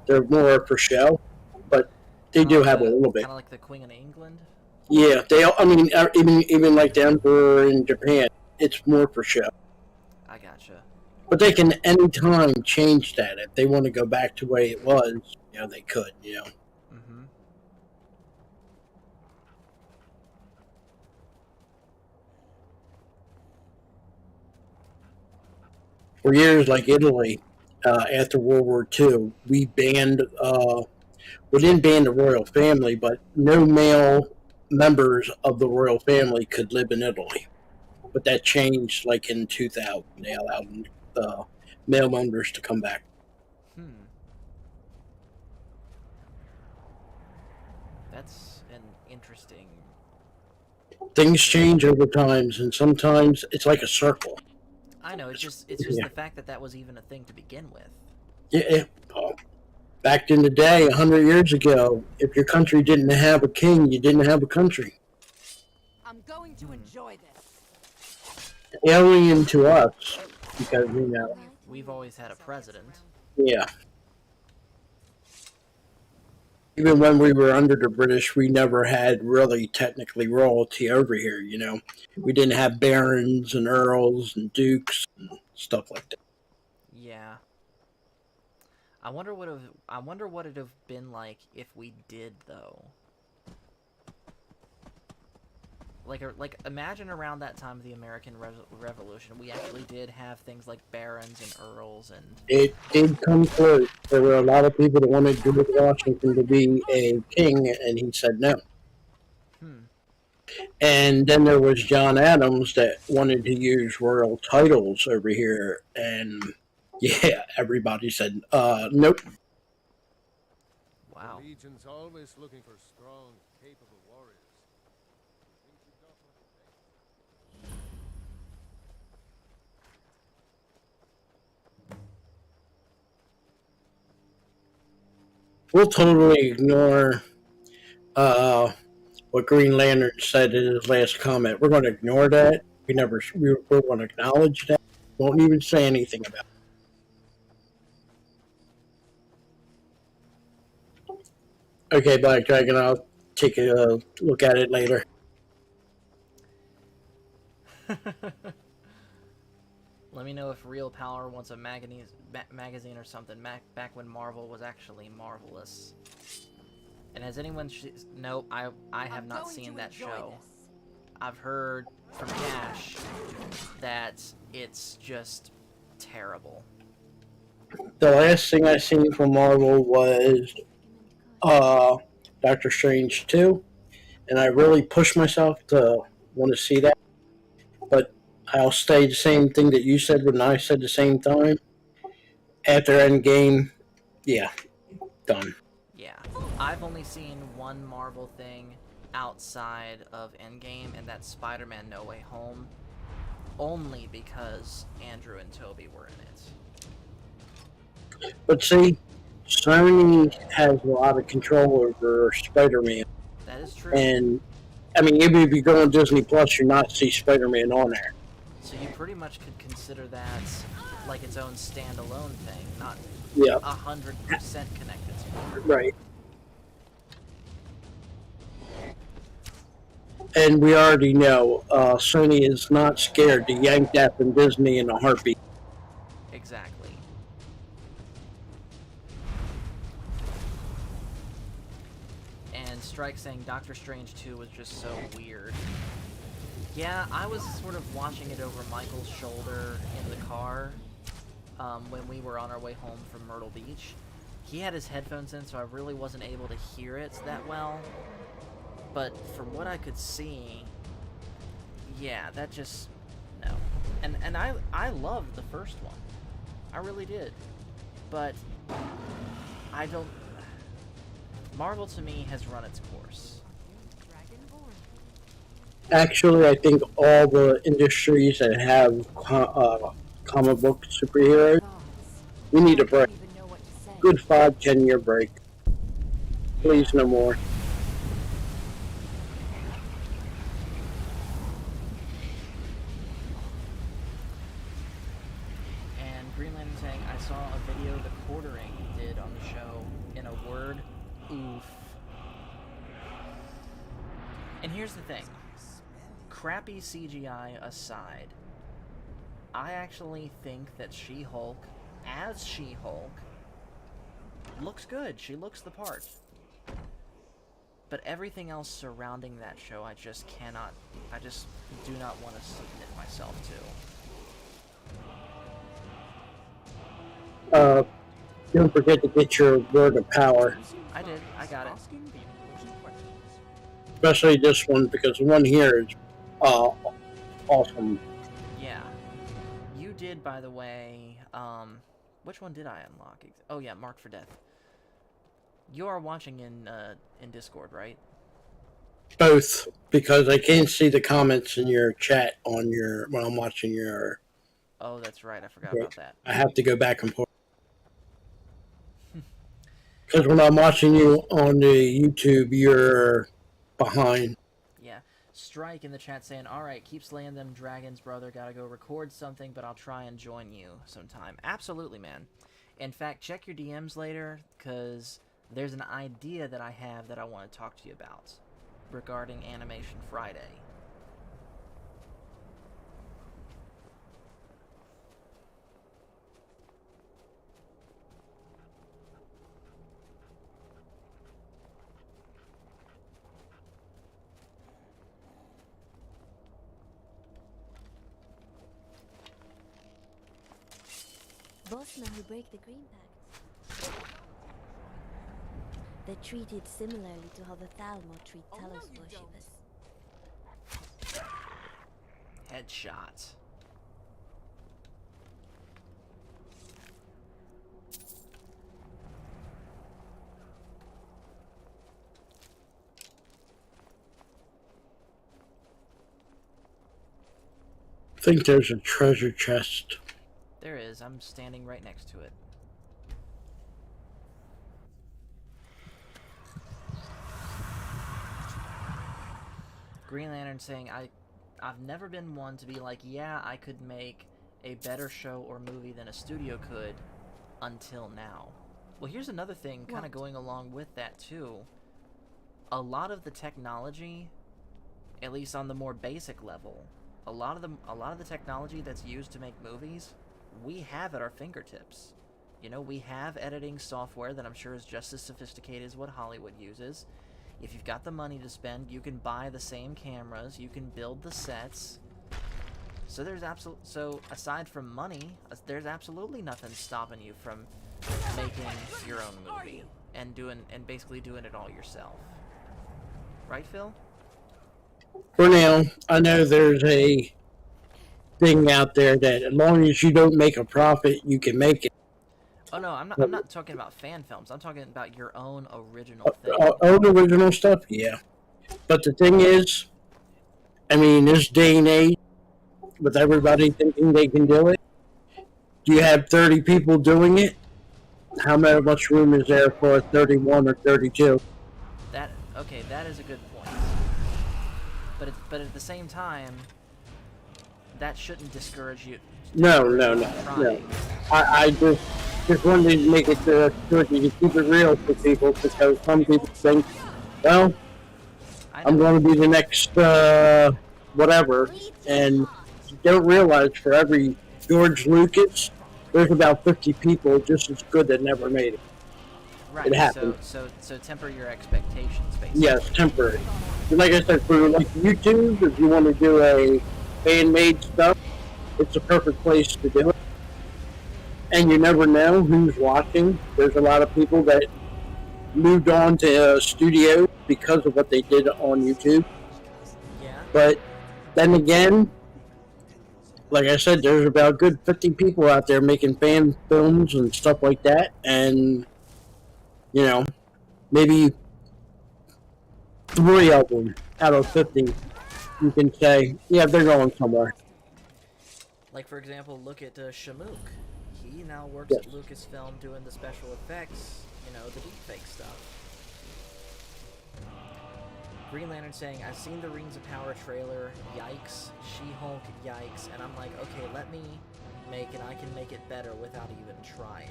They're more for show, but they do have a little bit. Kind of like the Queen of England. Yeah, they. I mean, even like the emperor in Japan, it's more for show. I gotcha. But they can anytime change that if they want to go back to the way it was. They could. Mm-hmm. For years, like Italy, after World War II, we banned. We didn't ban the royal family, but no male members of the royal family could live in Italy. But that changed, like in 2000. They allowed male members to come back. That's an interesting. Things change over times, and sometimes it's like a circle. I know. It's just the fact that was even a thing to begin with. Yeah. Back in the day, 100 years ago, if your country didn't have a king, you didn't have a country. I'm going to enjoy this. Alien to us, because we've always had a president. Yeah. Even when we were under the British, we never had really technically royalty over here. We didn't have barons and earls and dukes and stuff like that. Yeah. I wonder what it'd have been like if we did, though. Like imagine around that time of the American Revolution, we actually did have things like barons and earls and. It did come close. There were a lot of people that wanted George Washington to be a king, and he said no. And then there was John Adams that wanted to use royal titles over here, and yeah, everybody said nope. Wow. The Legion's always looking for strong, capable warriors. We'll totally ignore what Green Lantern said in his last comment. We're going to ignore that. We're going to acknowledge that. Won't even say anything about it. Okay, Black Dragon, I'll take a look at it later. Let me know if Real Power wants a magazine or something back when Marvel was actually marvelous. And has anyone... Nope, I have not seen that show. I've heard from Cash that it's just terrible. The last thing I seen from Marvel was Doctor Strange 2, and I really pushed myself to want to see that. But I'll say the same thing that you said when I said the same time. After Endgame, yeah, done. Yeah, I've only seen one Marvel thing outside of Endgame, and that's Spider-Man No Way Home, only because Andrew and Toby were in it. But see, Sony has a lot of control over Spider-Man. That is true. And, I mean, even if you go on Disney Plus, you're not see Spider-Man on there. So you pretty much could consider that like its own standalone thing, not 100% connected to it. Right. And we already know Sony is not scared to yank that from Disney in a heartbeat. Exactly. And Strike saying Doctor Strange 2 was just so weird. Yeah, I was sort of watching it over Michael's shoulder in the car when we were on our way home from Myrtle Beach. He had his headphones in, so I really wasn't able to hear it that well. But from what I could see, yeah, that just... no. And I loved the first one. I really did. But I don't... Marvel, to me, has run its course. Actually, I think all the industries that have comic book superheroes, we need a break. Good 5-10 year break. Please, no more. And Green Lantern saying, I saw a video the Quartering did on the show. In a word, oof. And here's the thing. Crappy CGI aside, I actually think that She-Hulk, as She-Hulk, looks good. She looks the part. But everything else surrounding that show, I just do not want to submit myself to. Don't forget to get your word of power. I did. I got it. Especially this one, because the one here is awesome. Yeah. You did, by the way, which one did I unlock? Oh yeah, Mark for Death. You are watching in Discord, right? Both, because I can't see the comments in your chat on when I'm watching your... Oh, that's right, I forgot about that. I have to go back and forth. Because when I'm watching you on the YouTube, you're behind. Yeah. Strike in the chat saying, alright, keep slaying them dragons, brother. Gotta go record something, but I'll try and join you sometime. Absolutely, man. In fact, check your DMs later, because there's an idea that I have that I want to talk to you about regarding Animation Friday. Bossmen who break the Green Pact. They're treated similarly to how the Thalmor treat Talos worshippers. Headshot. I think there's a treasure chest. There is. I'm standing right next to it. Green Lantern saying, I've never been one to be like, yeah, I could make a better show or movie than a studio could until now. Well, here's another thing kind of going along with that, too. A lot of the technology, at least on the more basic level, a lot of the technology that's used to make movies, we have at our fingertips. You know, we have editing software that I'm sure is just as sophisticated as what Hollywood uses. If you've got the money to spend, you can buy the same cameras, you can build the sets. So there's so aside from money, there's absolutely nothing stopping you from making your own movie and basically doing it all yourself. Right, Phil? For now, I know there's a thing out there that as long as you don't make a profit, you can make it. Oh no, I'm not talking about fan films. I'm talking about your own original thing. Own original stuff, yeah. But the thing is, I mean, this day and age, with everybody thinking they can do it, do you have 30 people doing it? How much room is there for 31 or 32? Okay, that is a good point. But at the same time, that shouldn't discourage you. No. I just wanted to make it sure you keep it real for people, because some people think, well, I'm going to be the next whatever, and you don't realize for every George Lucas, there's about 50 people just as good that never made it. Right. It happens. So temper your expectations, basically. Yes, temporary. Like I said, for like YouTube, if you want to do a fan-made stuff, it's a perfect place to do it. And you never know who's watching. There's a lot of people that moved on to studios because of what they did on YouTube. Yeah. But then again, like I said, there's about a good 50 people out there making fan films and stuff like that. And, you know, maybe 3 of them out of 50, you can say, yeah, they're going somewhere. Like, for example, look at Shamook. He now works at Lucasfilm doing the special effects, you know, the deepfake stuff. Green Lantern saying, I've seen the Rings of Power trailer, yikes, She-Hulk, yikes, and I'm like, okay, let me make it, I can make it better without even trying.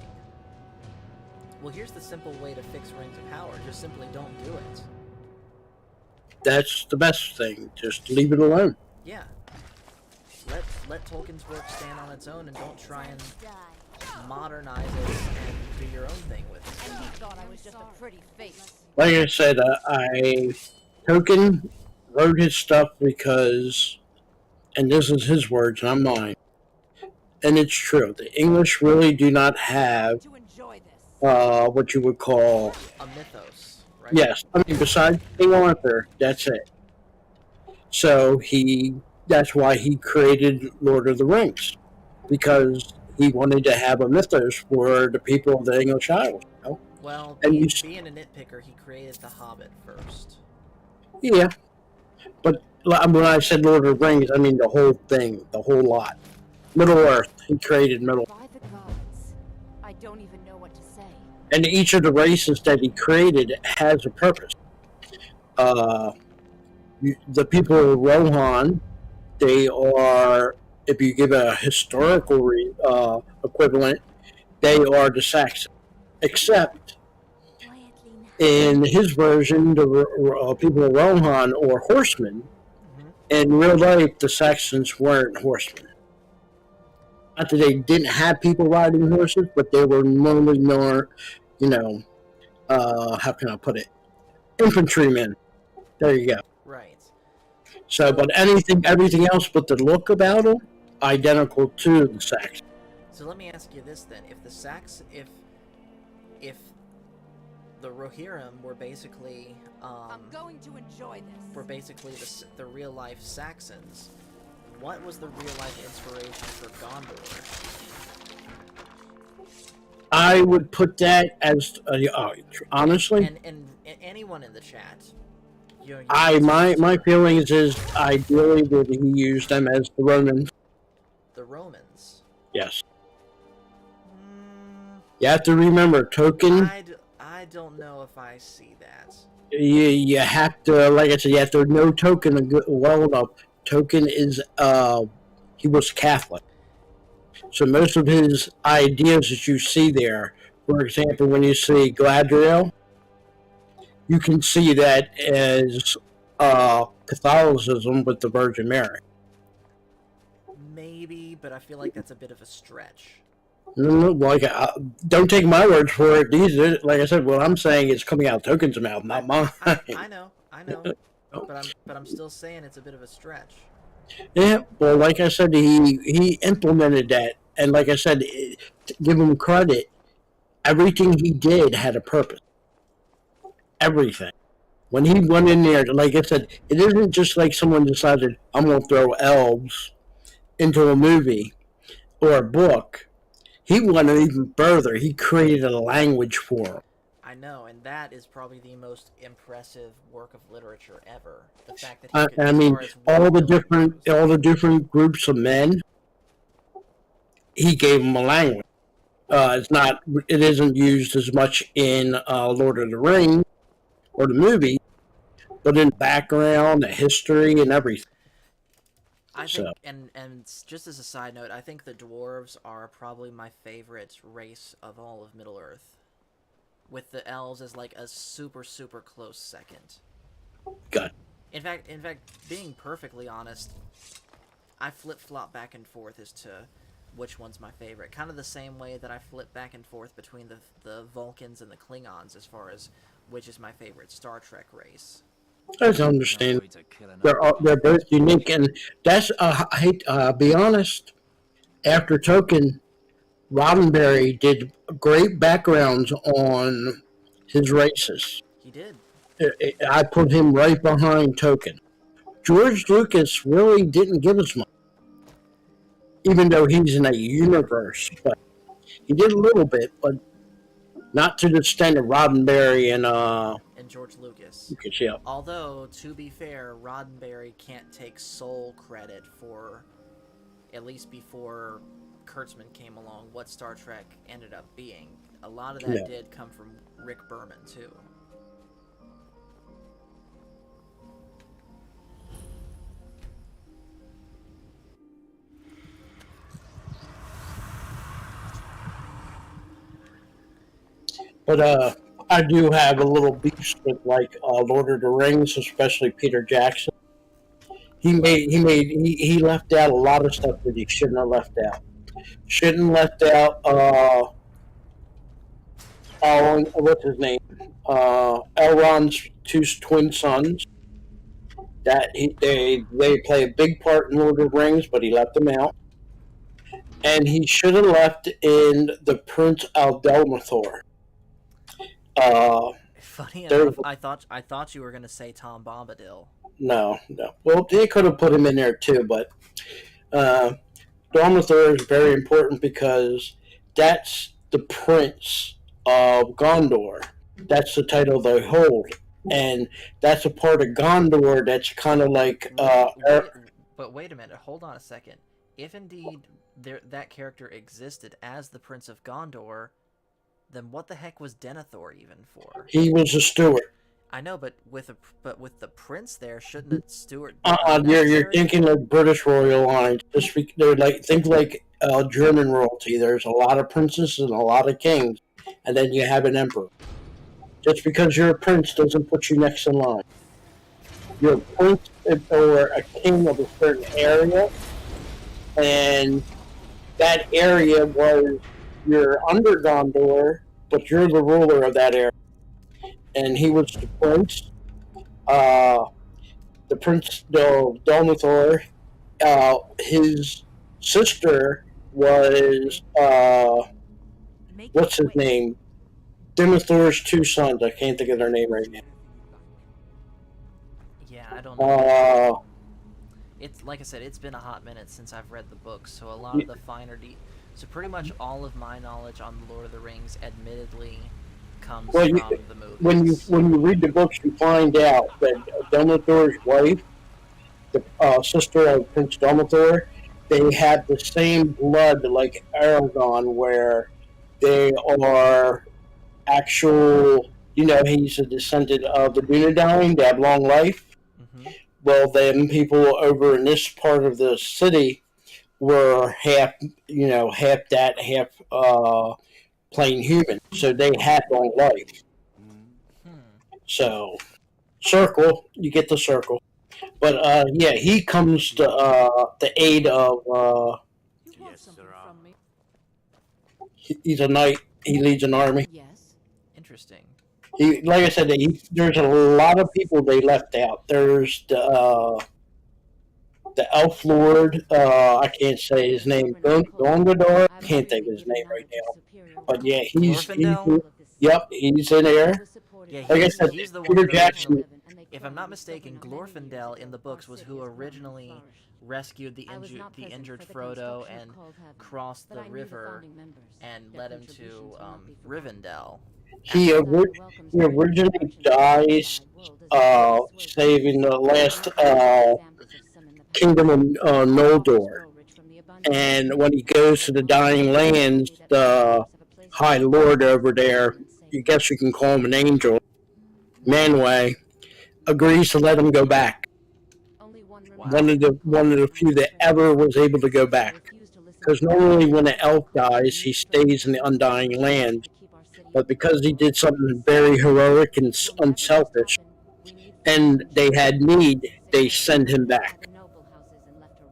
Well, here's the simple way to fix Rings of Power, just simply don't do it. That's the best thing, just leave it alone. Yeah. Let Tolkien's work stand on its own and don't try and modernize it and do your own thing with it. And you thought I was just a pretty face. Like I said, Tolkien wrote his stuff because, and this is his words, not mine, and it's true, the English really do not have what you would call a mythos, right? Yes, I mean, besides King Arthur, that's it. So that's why he created Lord of the Rings, because he wanted to have a mythos for the people of the English Isles. You know? Well, and being a nitpicker, he created The Hobbit first. Yeah, but when I said Lord of the Rings, I mean the whole thing, the whole lot. Middle Earth, he created Middle Earth. By the gods, I don't even know what to say. And each of the races that he created has a purpose. The people of Rohan, they are, if you give a historical equivalent, they are the Saxons. Except, in his version, the people of Rohan are horsemen. In real life, the Saxons weren't horsemen. Not that they didn't have people riding horses, but they were normally more, how can I put it? Infantrymen. There you go. Right. So, but everything else but the look about them, identical to the Saxons. So let me ask you this then: if the Rohirrim were basically, I'm going to enjoy this. Were basically the real life Saxons, what was the real life inspiration for Gondor? I would put that as honestly. And anyone in the chat. My feelings is ideally would he use them as the Romans. The Romans. Yes. You have to remember, Tolkien. I don't know if I see that. You have to, like I said, you have to know Tolkien well enough. Tolkien is he was Catholic, so most of his ideas that you see there, for example, when you see Galadriel, you can see that as Catholicism with the Virgin Mary. Maybe, but I feel like that's a bit of a stretch. No, like, don't take my words for it. Like I said, what I'm saying is coming out of Tolkien's mouth, not mine. I know, but I'm still saying it's a bit of a stretch. Yeah, well, like I said, he implemented that, and like I said, to give him credit, everything he did had a purpose. Everything. When he went in there, like I said, it isn't just like someone decided, I'm going to throw elves into a movie or a book. He went even further. He created a language for them. I know, and that is probably the most impressive work of literature ever. The fact that he I mean, all the different groups of men, he gave them a language. It isn't used as much in Lord of the Rings or the movie, but in background, the history, and everything. I think, and just as a side note, I think the dwarves are probably my favorite race of all of Middle Earth, with the elves as like a super, super close second. Good. In fact, being perfectly honest, I flip-flop back and forth as to which one's my favorite. Kind of the same way that I flip back and forth between the Vulcans and the Klingons as far as which is my favorite Star Trek race. That's understandable. They're both unique, and that's I hate be honest. After Token, Roddenberry did great backgrounds on his races. He did. I put him right behind Token. George Lucas really didn't give us much, even though he's in a universe. But he did a little bit, but not to the extent of Roddenberry and George Lucas. Yeah. Although, to be fair, Roddenberry can't take sole credit for, at least before Kurtzman came along, what Star Trek ended up being. A lot of that did come from Rick Berman, too. But I do have a little beef with Lord of the Rings, especially Peter Jackson. He left out a lot of stuff that he shouldn't have left out. Shouldn't left out what's his name? Elrond's two twin sons. They play a big part in Lord of the Rings, but he left them out. And he should have left in the Prince Aldelmathor. Funny enough, I thought you were going to say Tom Bombadil. No. Well, they could have put him in there too, but Dalmathor is very important because that's the Prince of Gondor. That's the title they hold, and that's a part of Gondor that's kind of like. But wait a minute, hold on a second. If indeed that character existed as the Prince of Gondor, then what the heck was Denethor even for? He was a steward. I know, but with the prince there, shouldn't a steward? You're thinking like British royal lines. They're think like German royalty. There's a lot of princes and a lot of kings, and then you have an emperor. Just because you're a prince doesn't put you next in line. You're a prince or a king of a certain area, and that area was you're under Gondor, but you're the ruler of that area. And he was the prince. The Prince Dalmathor. His sister was what's his name? Denethor's two sons. I can't think of their name right now. Yeah, I don't know. It's like I said, it's been a hot minute since I've read the books, so a lot of the finer so pretty much all of my knowledge on the Lord of the Rings, admittedly, comes from the movies. When you read the books, you find out that Denethor's wife, the sister of Prince Dalmathor, they have the same blood like Aragorn, where they are actual. He's a descendant of the Dunedain. They have long life. Mm-hmm. Well, then people over in this part of the city were half that, half plain human. So they had long life. So, you get the circle. But, he comes to the aid of, yes, sir. he's a knight. He leads an army. Yes. Interesting. Like I said, there's a lot of people they left out. There's the Elf Lord. I can't say his name. Gondor. I can't think of his name right now. But yeah, he's in there. Yeah, like I said, he's the Peter one Jackson. If I'm not mistaken, Glorfindel in the books was who originally rescued the injured Frodo and crossed the river and led him to Rivendell. He originally dies saving the last kingdom of Noldor. And when he goes to the Dying Lands, the High Lord over there, I guess you can call him an angel, Manwë, agrees to let him go back. One of the few that ever was able to go back. Because normally when an elf dies, he stays in the Undying Land. But because he did something very heroic and unselfish, and they had need, they send him back.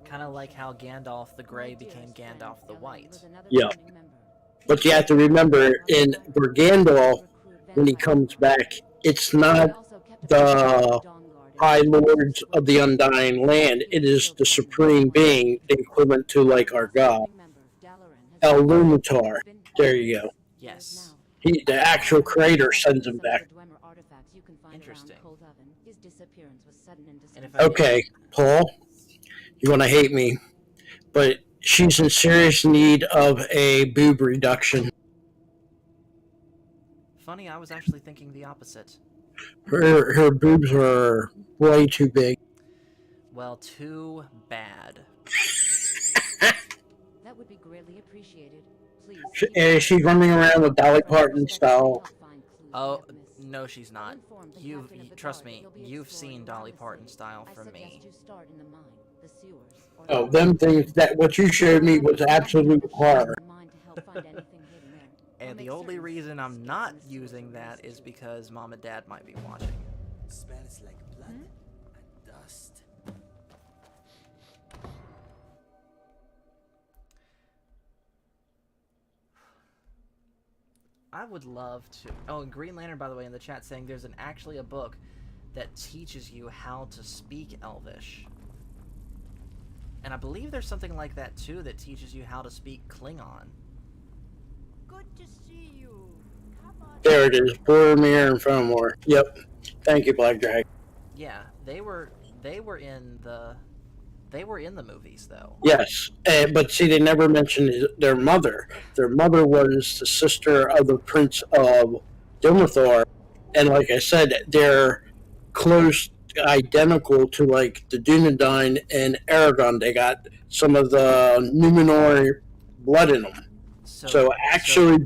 Kind of like how Gandalf the Grey became Gandalf the White. Yeah. But you have to remember, for Gandalf, when he comes back, it's not the High Lords of the Undying Land. It is the Supreme Being, equivalent to like our God. El Lumitar. There you go. Yes. The actual creator sends him back. Interesting. Okay, Paul, you're going to hate me, but she's in serious need of a boob reduction. Funny, I was actually thinking the opposite. Her boobs are way too big. Well, too bad. That would be greatly appreciated. Please. She's running around with Dolly Parton style. Oh, no, she's not. Trust me, you've seen Dolly Parton style from me. Oh, them things, that what you showed me was absolute horror. And the only reason I'm not using that is because Mom and Dad might be watching. It smells like blood and dust. I would love to... Oh, and Green Lantern, by the way, in the chat saying there's actually a book that teaches you how to speak Elvish. And I believe there's something like that, too, that teaches you how to speak Klingon. Good to see you. Come on. There it is, Boromir and Fenimore. Yep. Thank you, Black Dragon. Yeah, they were in the movies, though. Yes, but see, they never mentioned their mother. Their mother was the sister of the Prince of Dilmathor, and like I said, they're close, identical to like the Dunedain and Aragon. They got some of the Numenor blood in them. So actually,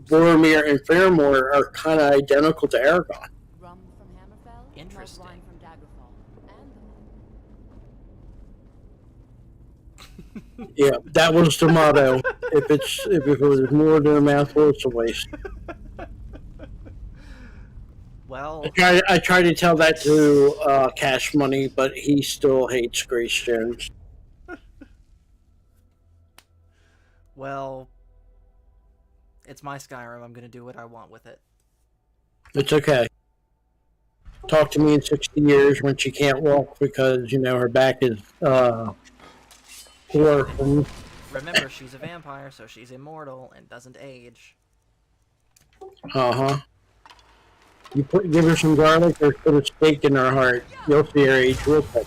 Boromir and Faramir are kind of identical to Aragon. Interesting. Yeah, that was the motto. If it was more than a mouthful, it's a waste. Well, I tried to tell that to Cash Money, but he still hates Grace Jones. Well, it's my Skyrim. I'm gonna do what I want with it. It's okay. Talk to me in 60 years when she can't walk because, her back is poor. Remember, she's a vampire, so she's immortal and doesn't age. Uh-huh. Give her some garlic or put a steak in her heart. You'll see her age real quick.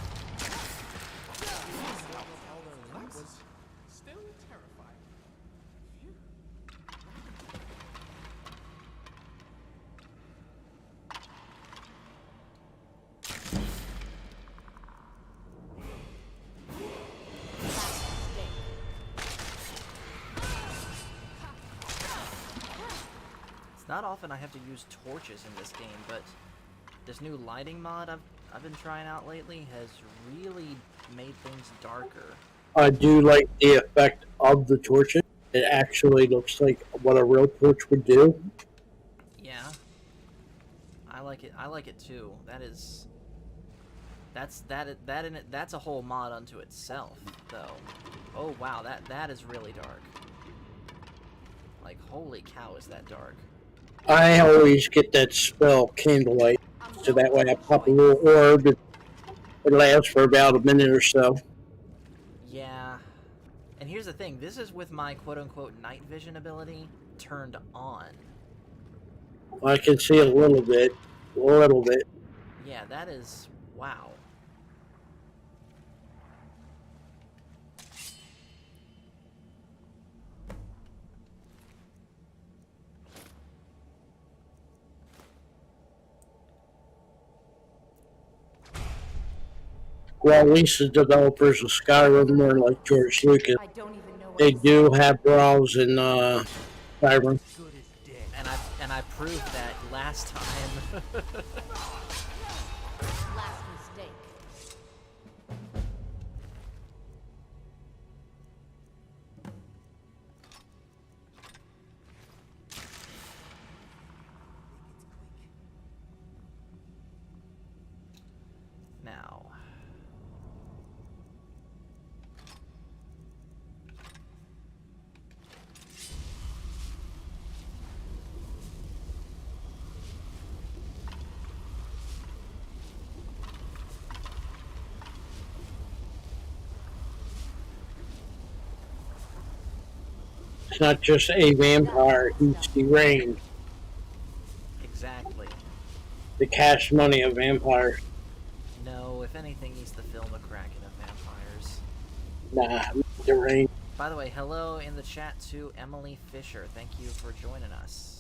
Not often I have to use torches in this game, but this new lighting mod I've been trying out lately has really made things darker. I do like the effect of the torches. It actually looks like what a real torch would do. Yeah. I like it too. That's a whole mod unto itself, though. Oh wow, that is really dark. Like, holy cow, is that dark. I always get that spell, Candlelight, so that way I pop a little orb. It lasts for about a minute or so. Yeah. And here's the thing, this is with my quote-unquote night vision ability turned on. I can see a little bit. Yeah, that is... wow. Well, at least the developers of Skyrim are like George Lucas. They do have brawls in Skyrim. And I proved that last time. Last mistake. It's not just a vampire, he's deranged. Exactly. The cash money of vampires. No, if anything, he's the Phil McCracken of vampires. Nah, deranged. By the way, hello in the chat to Emily Fisher. Thank you for joining us.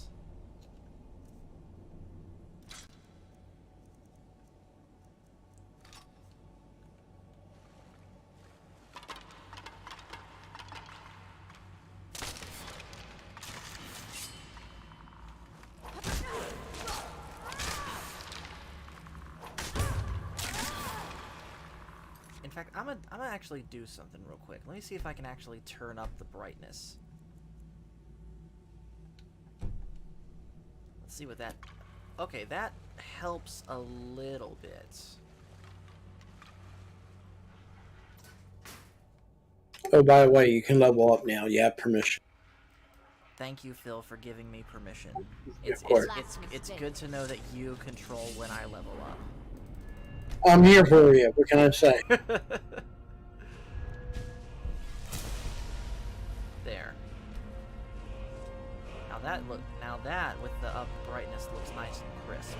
In fact, I'm gonna actually do something real quick. Let me see if I can actually turn up the brightness. Let's see what that... Okay, that helps a little bit. Oh, by the way, you can level up now. You have permission. Thank you, Phil, for giving me permission. Of course. It's good to know that you control when I level up. I'm here for you. What can I say? There. Now that with the up brightness looks nice and crisp.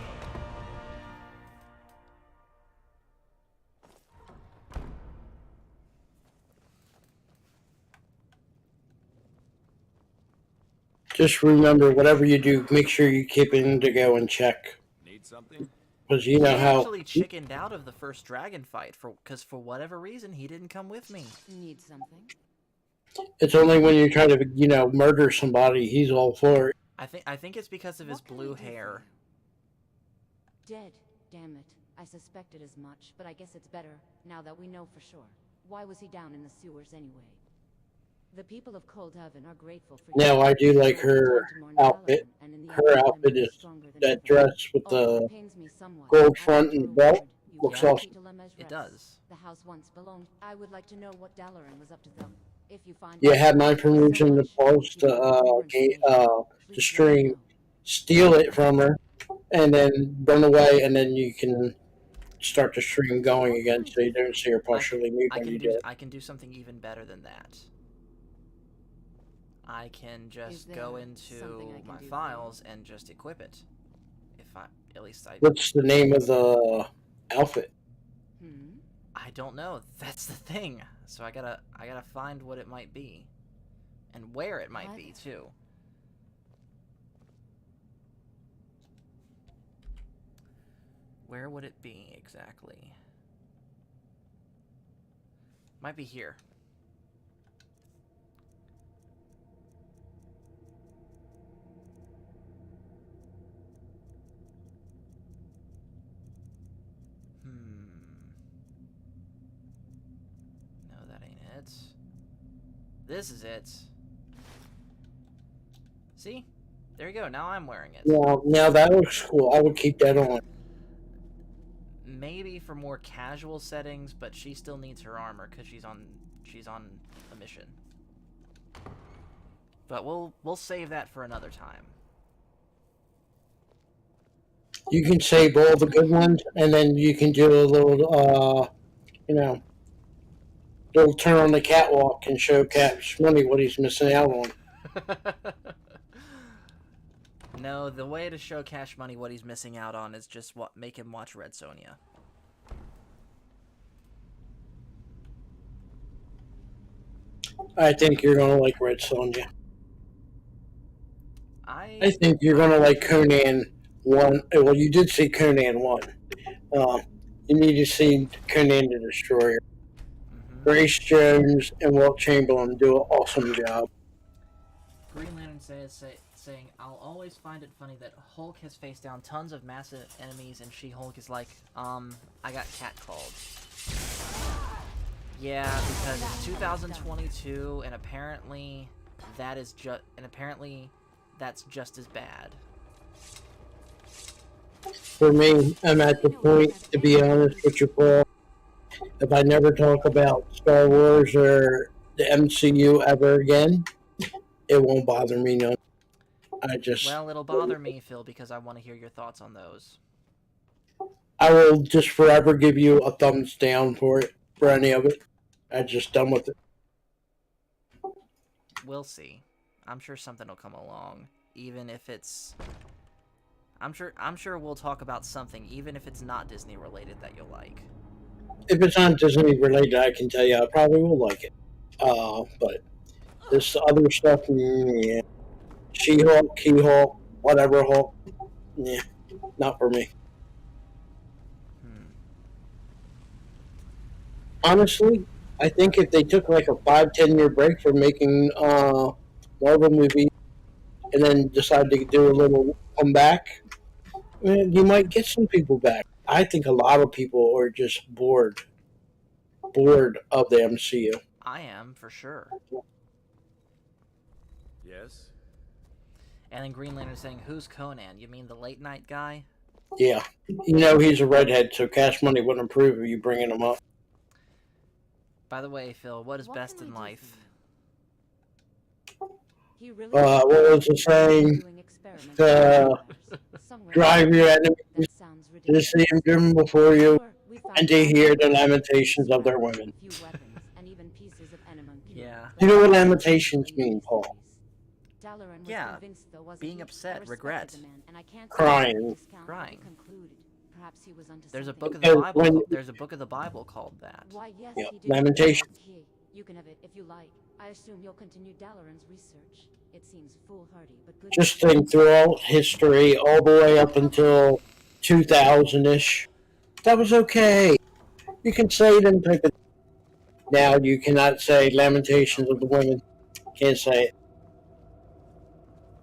Just remember, whatever you do, make sure you keep Indigo in check. Need something? Because you know how... He actually chickened out of the first dragon fight because for whatever reason he didn't come with me. Need something? It's only when you try to, murder somebody, he's all for it. I think it's because of his blue hair. Dead. Damn it. I suspected as much, but I guess it's better now that we know for sure. Why was he down in the sewers anyway? The people of Coldhaven are grateful for Now, I do like her outfit. Her outfit is that dress with the gold front and belt. Looks awesome. It does. The house once belonged. I would like to know what Dalaran was up to though. If you find You have my permission to post the stream, steal it from her, and then run away, and then you can start the stream going again, so you don't see her partially mute when you do it. I can do something even better than that. I can just go into my files and just equip it. At least I... What's the name of the outfit? I don't know. That's the thing. So I gotta find what it might be. And where it might be, too. Where would it be, exactly? Might be here. No, that ain't it. This is it. See? There you go. Now I'm wearing it. Yeah, now that looks cool. I would keep that on. Maybe for more casual settings, but she still needs her armor because she's on a mission. But we'll save that for another time. You can save all the good ones, and then you can do a little, little turn on the catwalk and show Cash Money what he's missing out on. No, the way to show Cash Money what he's missing out on is just make him watch Red Sonja. I think you're gonna like Red Sonja. I think you're gonna like Conan 1. Well, you did see Conan 1. You need to see Conan the Destroyer. Grace Jones and Walt Chamberlain do an awesome job. Green Lantern saying, I'll always find it funny that Hulk has faced down tons of massive enemies and She-Hulk is like, I got catcalled. Yeah, because it's 2022 and apparently that's just as bad. For me, I'm at the point, to be honest with you, Paul, if I never talk about Star Wars or the MCU ever again, it won't bother me none. Well, it'll bother me, Phil, because I want to hear your thoughts on those. I will just forever give you a thumbs down for it, for any of it. I'm just done with it. We'll see. I'm sure something will come along, even if it's. I'm sure we'll talk about something, even if it's not Disney related, that you'll like. If it's not Disney related, I can tell you I probably will like it. But this other stuff, yeah. She-Hulk, He-Hulk, whatever Hulk, yeah, not for me. Honestly, I think if they took like a 5-10 year break from making Marvel movies and then decide to do a little comeback, man, you might get some people back. I think a lot of people are just bored of the MCU. I am, for sure. Yes? And then Green Lantern saying, who's Conan? You mean the late night guy? Yeah. You know he's a redhead, so Cash Money wouldn't approve of you bringing him up. By the way, Phil, what is best in life? What was the saying? Drive your enemies, to see them driven before you, and to hear the lamentations of their women. Yeah. You know what lamentations mean, Paul? Yeah. Being upset, regret. Crying. Crying. Perhaps he was onto There's a something. book of the Bible. There's a book of the Bible called that. Why, yes, Yeah, he did. Lamentations. Here, you can have it if you like. I assume you'll continue Dalaran's research. It seems foolhardy, but good. Just think throughout history, all the way up until 2000-ish, that was okay. You can say them type of. Now you cannot say lamentations of the women. Can't say it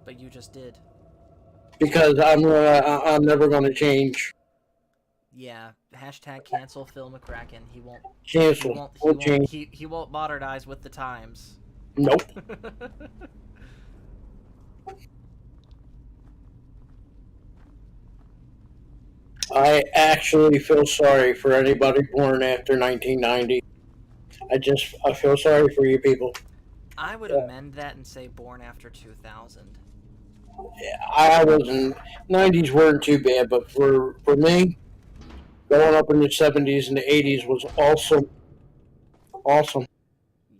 But you just did. because I'm never gonna change. Yeah. Hashtag cancel Phil McCracken. He won't. Cancel. We'll change. He won't modernize with the times. Nope. I actually feel sorry for anybody born after 1990. I feel sorry for you people. I would amend that and say born after 2000. I wasn't. 90s weren't too bad, but for me, growing up in the 70s and the 80s was awesome. Awesome.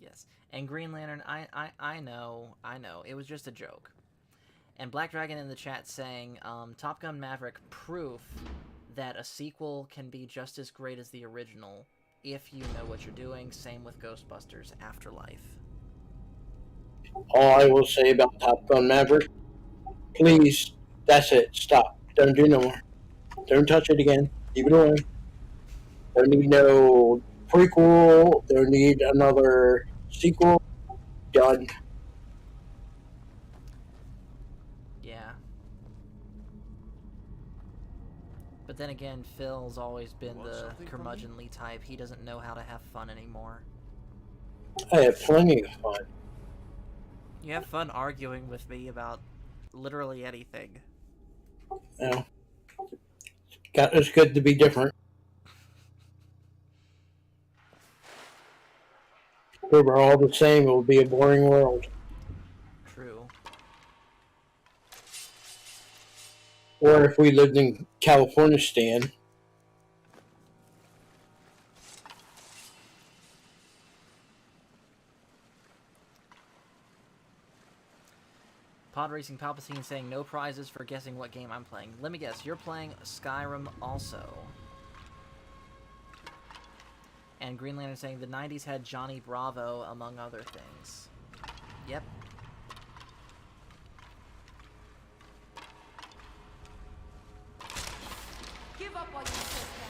Yes. And Green Lantern, I know. It was just a joke. And Black Dragon in the chat saying, Top Gun Maverick, proof that a sequel can be just as great as the original if you know what you're doing. Same with Ghostbusters Afterlife. All I will say about Top Gun Maverick, please, that's it. Stop. Don't do no more. Don't touch it again. Leave it alone. Don't need no prequel. Don't need another sequel. Done. Yeah. But then again, Phil's always been the curmudgeonly type. He doesn't know how to have fun anymore. I have plenty of fun. You have fun arguing with me about literally anything. Yeah. It's good to be different. If we were all the same, it would be a boring world. True. Or if we lived in California, Stan. Pod Racing Palpatine saying no prizes for guessing what game I'm playing. Let me guess, you're playing Skyrim also. And Green Lantern saying the 90s had Johnny Bravo, among other things. Yep. Give up while you still can.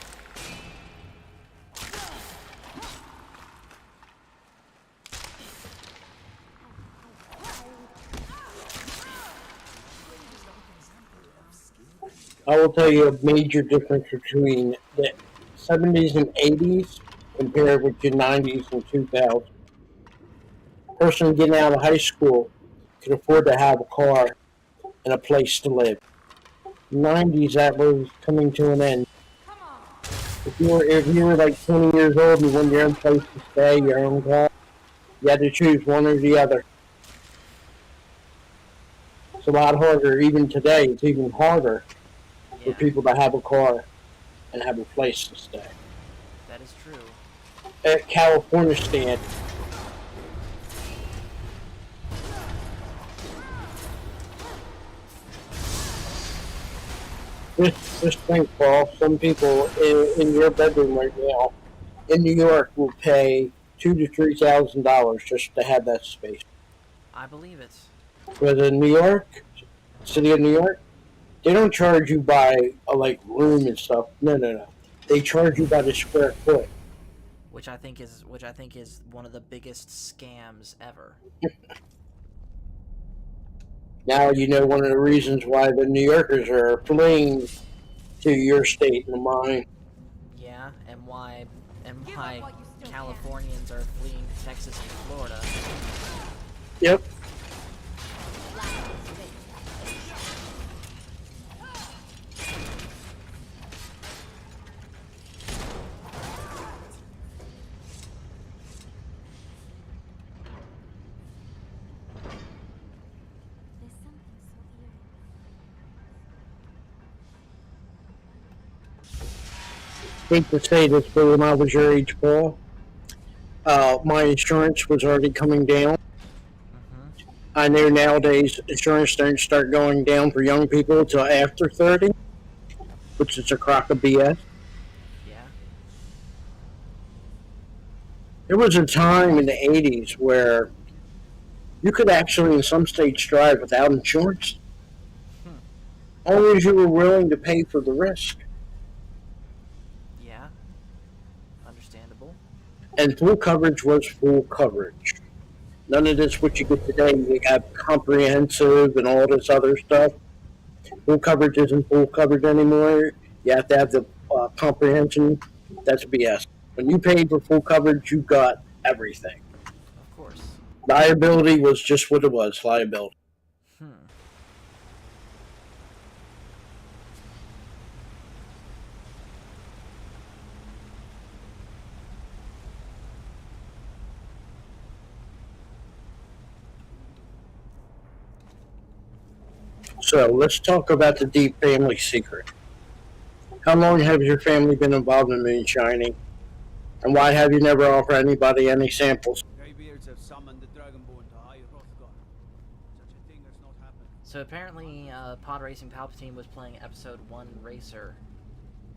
I will tell you a major difference between the 70s and 80s compared with the 90s and 2000s. A person getting out of high school could afford to have a car and a place to live. 90s, that was coming to an end. If you were like 20 years old and you wanted your own place to stay, your own car, you had to choose one or the other. It's a lot harder. Even today, it's even harder for people to have a car and have a place to stay. That is true. At California stand, Just think, Paul. Some people in your bedroom right now in New York will pay $2,000 to $3,000 just to have that space. I believe it. But in New York, city of New York, they don't charge you by a like room and stuff. No, no, no. They charge you by the square foot. Which I think is one of the biggest scams ever. Now you know one of the reasons why the New Yorkers are fleeing to your state and mine. Yeah, and why Californians are fleeing to Texas and Florida. Yep. Hate to say this, but when I was your age, Paul, my insurance was already coming down. I know nowadays insurance don't start going down for young people until after 30, which is a crock of BS. Yeah. There was a time in the 80s where you could actually, in some states, drive without insurance. Only as you were willing to pay for the risk. Yeah. Understandable. And full coverage was full coverage. None of this what you get today. You have comprehensive and all this other stuff. Full coverage isn't full coverage anymore. You have to have the comprehension. That's BS. When you paid for full coverage, you got everything. Of course. Liability was just what it was, liability. So let's talk about the deep family secret. How long have your family been involved in moonshining? And why have you never offered anybody any samples? Greybeards have summoned the Dragonborn to High Hrothgar. Such a thing has not happened. So apparently, Pod Racing Palpatine was playing Episode 1 Racer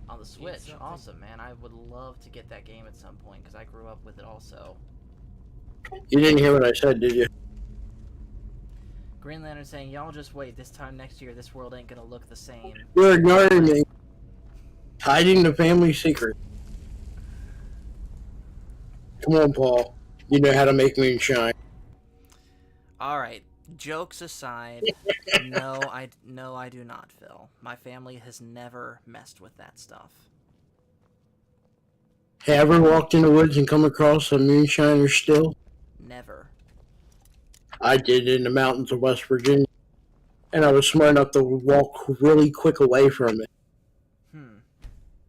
on the Switch. Awesome, man. I would love to get that game at some point, because I grew up with it also. You didn't hear what I said, did you? Green Lantern saying, y'all just wait, this time next year this world ain't gonna look the same. You're ignoring me. Hiding the family secret. Come on, Paul. You know how to make moonshine. Alright, jokes aside, no, I do not, Phil. My family has never messed with that stuff. Have you ever walked in the woods and come across a moonshiner still? Never. I did in the mountains of West Virginia. And I was smart enough to walk really quick away from it.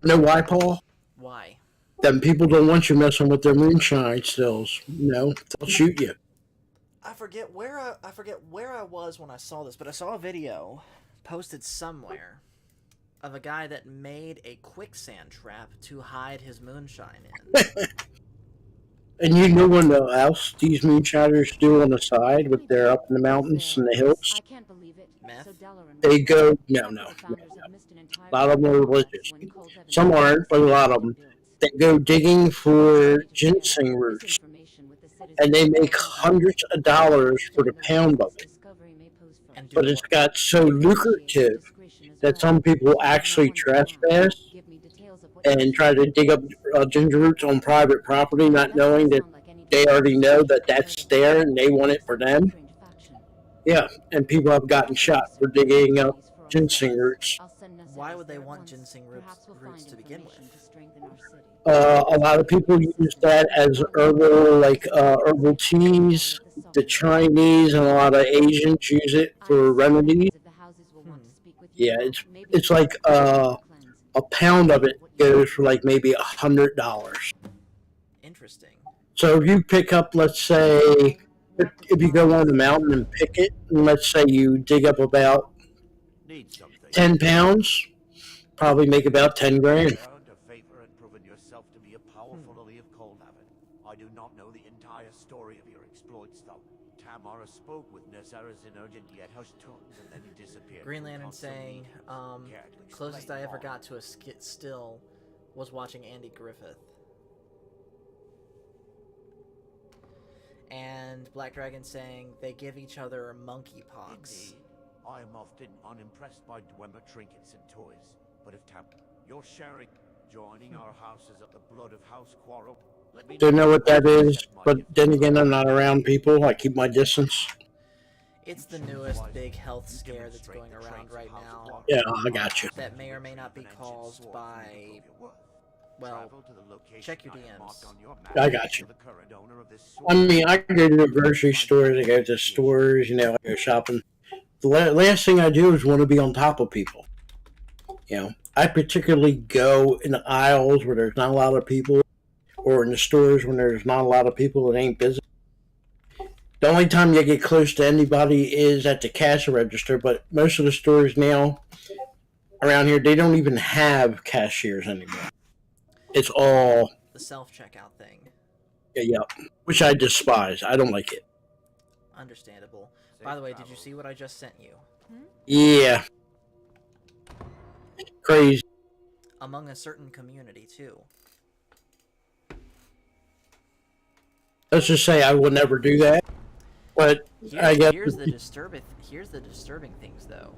Know why, Paul? Why? Them people don't want you messing with their moonshine stills. No, they'll shoot you. I forget where I was when I saw this, but I saw a video posted somewhere of a guy that made a quicksand trap to hide his moonshine in. And you know what else these moonshiners do on the side when they're up in the mountains and the hills? I can't believe it. Meth? They go, no. A lot of them are religious. Some aren't, but a lot of them. They go digging for ginseng roots. And they make hundreds of dollars for the pound of it. But it's got so lucrative that some people actually trespass and try to dig up ginger roots on private property, not knowing that they already know that that's there and they want it for them. Yeah, and people have gotten shot for digging up ginseng roots. Why would they want ginseng roots to begin with? A lot of people use that as herbal teas. The Chinese and a lot of Asians use it for remedies. Yeah, it's like a pound of it goes for like maybe $100. Interesting. So if you pick up, let's say, if you go on the mountain and pick it, and let's say you dig up about 10 pounds, probably make about 10 grand. I do not know the entire story of your exploits, though. Mara spoke with Nazara's in urgent yet hushed tones, and then he disappeared. Green to Lantern council saying, meetings. Care to closest explain I ever more? got to a still was watching Andy Griffith. And Black Dragon saying they give each other monkeypox. Indeed. I am often unimpressed by Dwemer trinkets and toys, but if you're sharing, joining our houses of the blood of house quarrel, let me Don't know what that is, but then again, I'm not around people. I keep my distance. It's the newest big health scare that's going around right now. Yeah, I got you. That may or may not be caused by, well, check your DMs. I got you. I mean, I go to the grocery stores, I go to stores, you know, I go shopping. The last thing I do is want to be on top of people. You know, I particularly go in the aisles where there's not a lot of people, or in the stores when there's not a lot of people that ain't busy. The only time you get close to anybody is at the cash register, but most of the stores now around here, they don't even have cashiers anymore. It's all the self-checkout thing. Yeah, which I despise. I don't like it. Understandable. By the way, did you see what I just sent you? Yeah. Crazy. Among a certain community, too. Let's just say I would never do that. But I guess here's the disturbing things, though.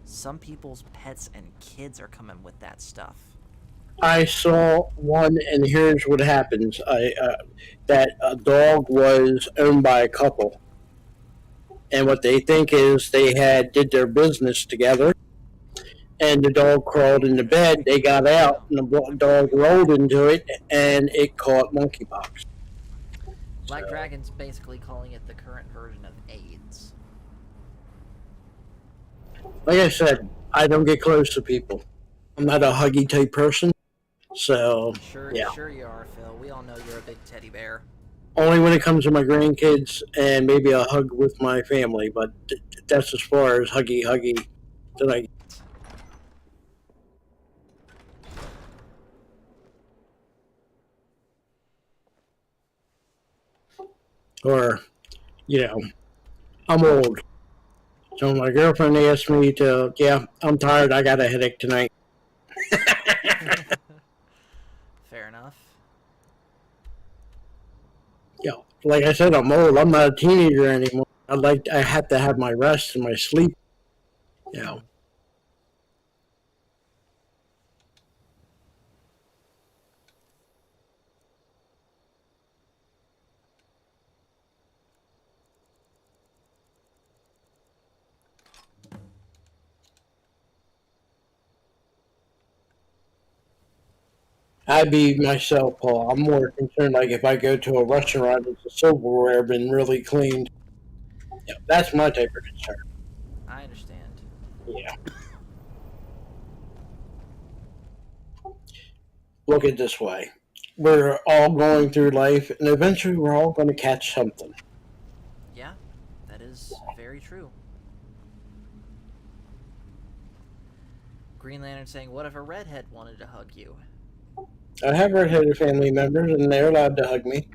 Some people's pets and kids are coming with that stuff. I saw one, and here's what happens. That a dog was owned by a couple, and what they think is they did their business together, and the dog crawled into bed. They got out, and the dog rolled into it, and it caught monkeypox. Black Dragon's basically calling it the current version of AIDS. Like I said, I don't get close to people. I'm not a huggy type person, so yeah. Sure you are, Phil. We all know you're a big teddy bear. Only when it comes to my grandkids and maybe a hug with my family, but that's as far as huggy that I get. Or, you know, I'm old. So my girlfriend asked me to, I'm tired, I got a headache tonight. Fair enough. Yeah, like I said, I'm old. I'm not a teenager anymore. I have to have my rest and my sleep. You know. I be myself, Paul. I'm more concerned, like, if I go to a restaurant, it's the silverware been really cleaned. Yeah, that's my type of concern. I understand. Yeah. Look at it this way. We're all going through life, and eventually we're all going to catch something. Yeah, that is very true. Green Lantern saying, what if a redhead wanted to hug you? I have redheaded family members, and they're allowed to hug me.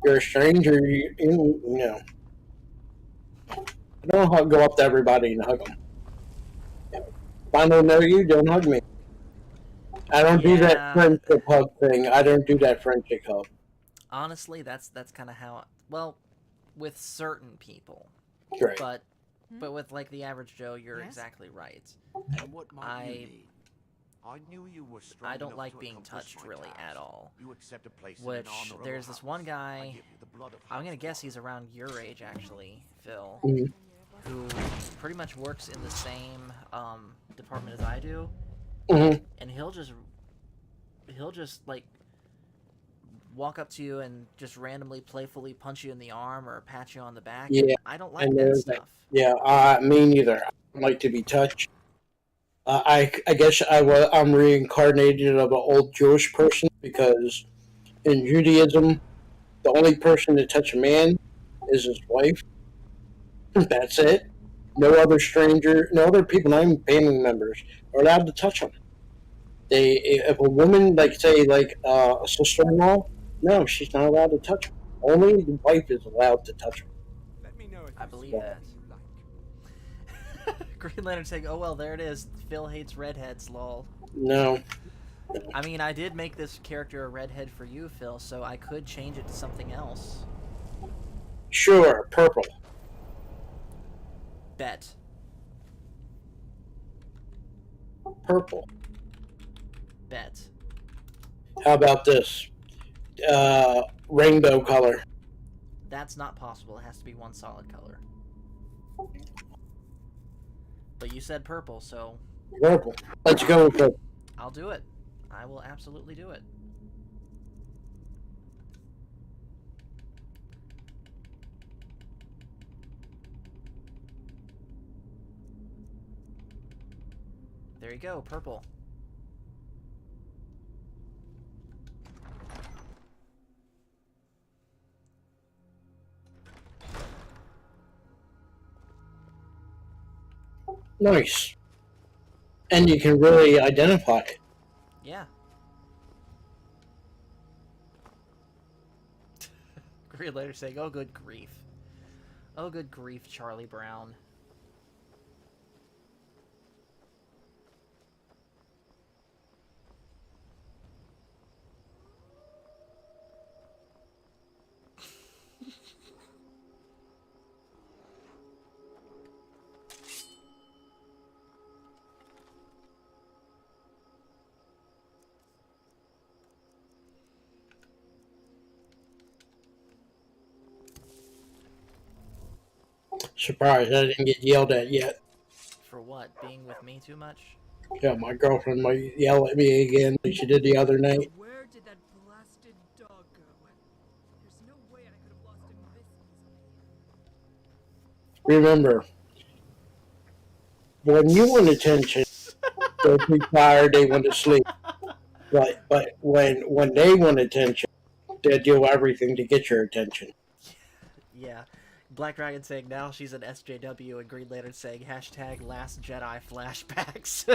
You're a stranger, you know. I don't go up to everybody and hug them. If I don't know you, don't hug me. I don't do that friendship hug thing. I don't do that friendship hug. Honestly, that's kind of how. Well, with certain people, right. But with like the average Joe, you're exactly right. And what might you need? I knew you were strong I don't enough like to being accomplish touched my really task. at all. You accept a place in Which an honorable there's this house. one I guy. give you the blood of I'm gonna house guess he's around your age, actually, Phil, Mm-hmm. who pretty much works in the same department as I do, and he'll just like walk up to you and just randomly, playfully punch you in the arm or pat you on the back. Yeah, I don't like that stuff. Yeah, me neither. I don't like to be touched. I guess I'm reincarnated of an old Jewish person, because in Judaism, the only person to touch a man is his wife. That's it. No other stranger, no other people, not even family members, are allowed to touch him. If a woman, like say, a sister-in-law, no, she's not allowed to touch him. Only the wife is allowed to touch him. I believe that. Green Lantern saying, "Oh well, there it is. Phil hates redheads, lol." No. I mean, I did make this character a redhead for you, Phil, so I could change it to something else. Sure, purple. Bet. Purple. Bet. How about this? Rainbow color. That's not possible. It has to be one solid color. But you said purple, so... Purple. Let's go with purple. I'll do it. I will absolutely do it. There you go, purple. Nice. And you can really identify it. Yeah. Green Lantern saying, "Oh, good grief. Oh, good grief, Charlie Brown." Surprised I didn't get yelled at yet. For what? Being with me too much? Yeah, my girlfriend might yell at me again like she did the other night. Where did that blasted dog go? There's no way I could have lost him this easily. Remember, when you want attention, they'll be tired, they want to sleep. But when they want attention, they'll do everything to get your attention. Yeah. Black Dragon saying, "Now she's an SJW," and Green Lantern saying, # Last Jedi flashbacks.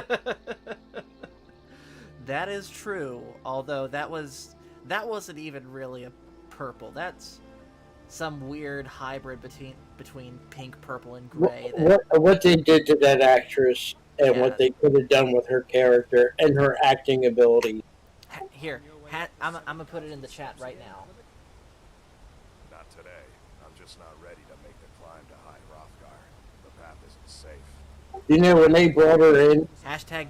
That is true, although that wasn't even really a purple. That's some weird hybrid between pink, purple, and gray. What they did to that actress and what they could have done with her character and her acting ability. Here, I'm gonna put it in the chat right now. Not today. I'm just not ready to make the climb to High Hrothgar. The path isn't safe. You know, when they brought her in...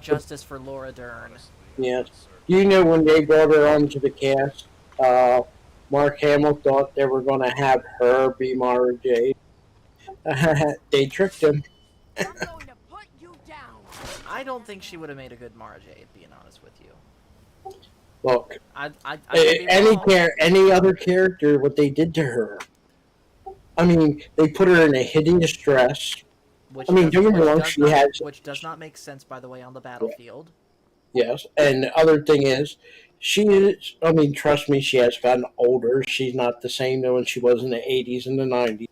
# Justice for Laura Dern. Yes. You know, when they brought her onto the cast, Mark Hamill thought they were going to have her be Mara Jade. They tricked him. I don't think she would have made a good Mara Jade, being honest with you. Look, I any other character, what they did to her. I mean, they put her in a hideous dress. Which don't get me wrong, which does not make sense, by the way, on the battlefield. Yes, and the other thing is, she is, I mean, trust me, she has gotten older. She's not the same when she was in the 80s and the 90s.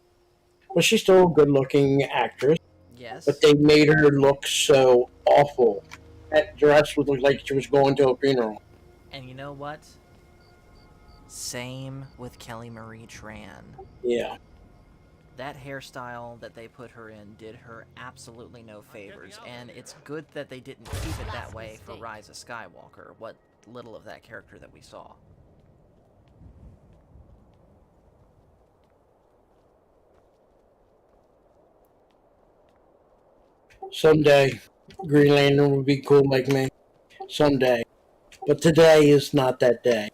But she's still a good-looking actress. Yes. But they made her look so awful. That dress would look like she was going to a funeral. And you know what? Same with Kelly Marie Tran. Yeah. That hairstyle that they put her in did her absolutely no favors, and it's good that they didn't keep it that way for Rise of Skywalker, what little of that character that we saw. Someday, Green Lantern will be cool like me. Someday. But today is not that day.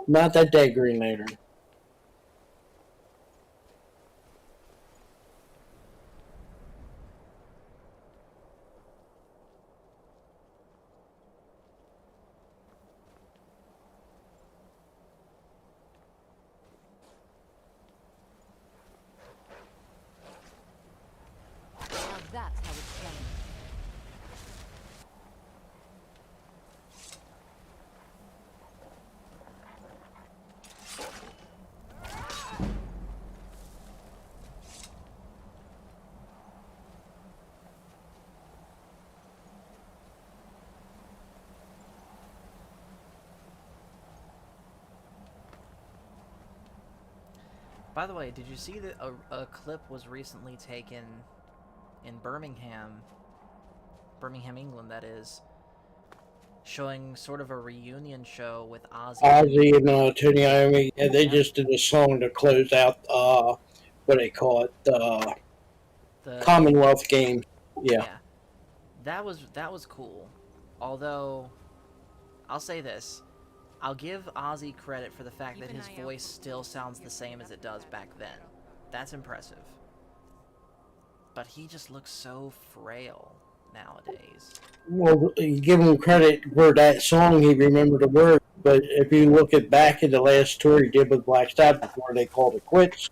Not that day, Green Lantern. That's how it's done. By the way, did you see that a clip was recently taken in Birmingham, England, that is, showing sort of a reunion show with Ozzy. Ozzy and Tony Iommi, yeah, they just did a song to close out, what they call it, the Commonwealth Games. Yeah. That was cool. Although, I'll say this. I'll give Ozzy credit for the fact that his voice still sounds the same as it does back then. That's impressive. But he just looks so frail nowadays. Well, you give him credit for that song, he remembered the words, but if you look back at the last tour he did with Black Sabbath before they called it quits,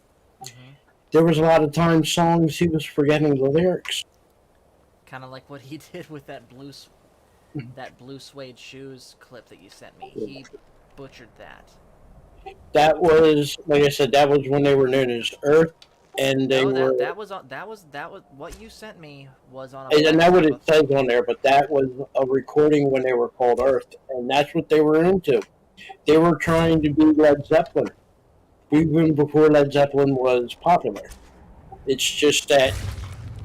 there was a lot of times songs he was forgetting the lyrics. Kind of like what he did with that blue suede shoes clip that you sent me. He butchered that. That was, like I said, that was when they were known as Earth, and they were. That was what you sent me was on. And that's what it says on there, but that was a recording when they were called Earth, and that's what they were into. They were trying to be Led Zeppelin, even before Led Zeppelin was popular. It's just that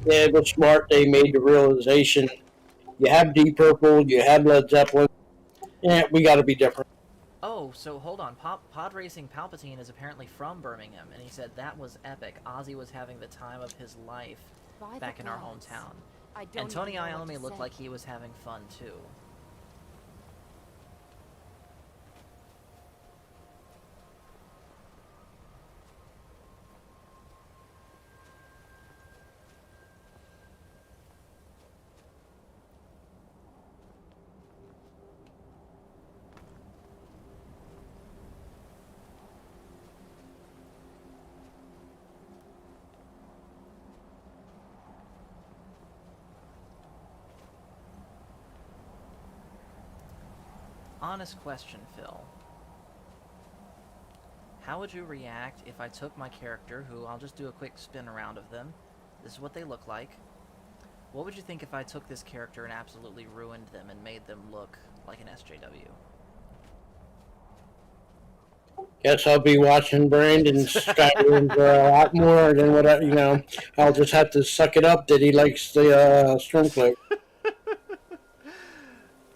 it was smart. They made the realization: you have Deep Purple, you have Led Zeppelin. Yeah, we got to be different. Oh, so hold on. Pod Racing Palpatine is apparently from Birmingham, and he said that was epic. Ozzy was having the time of his life back in our hometown. And Tony Iommi looked like he was having fun, too. Honest question, Phil. How would you react if I took my character, who I'll just do a quick spin around of them. This is what they look like. What would you think if I took this character and absolutely ruined them and made them look like an SJW? Guess I'll be watching Brandon's Skyrim for a lot more than what I'll just have to suck it up that he likes the Stormcloak.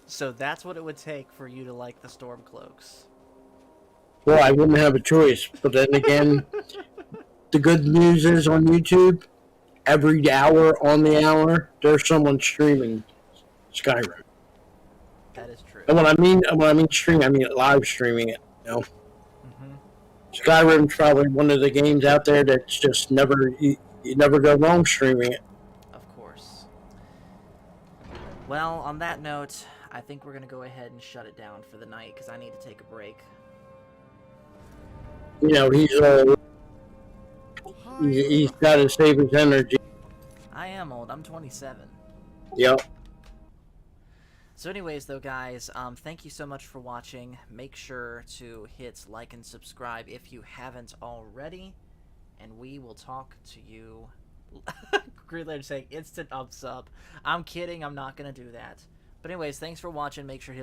So that's what it would take for you to like the Stormcloaks. Well, I wouldn't have a choice, but then again, the good news is on YouTube, every hour on the hour, there's someone streaming Skyrim. That is true. And when I mean stream, I mean live streaming it. Skyrim's probably one of the games out there that's just you never go wrong streaming it. Of course. Well, on that note, I think we're going to go ahead and shut it down for the night because I need to take a break. He's got to save his energy. I am old. I'm 27. Yep. So anyways, though, guys, thank you so much for watching. Make sure to hit like and subscribe if you haven't already. And we will talk to you... Greenland saying instant up sub. I'm kidding. I'm not going to do that. But anyways, thanks for watching. Make sure to hit like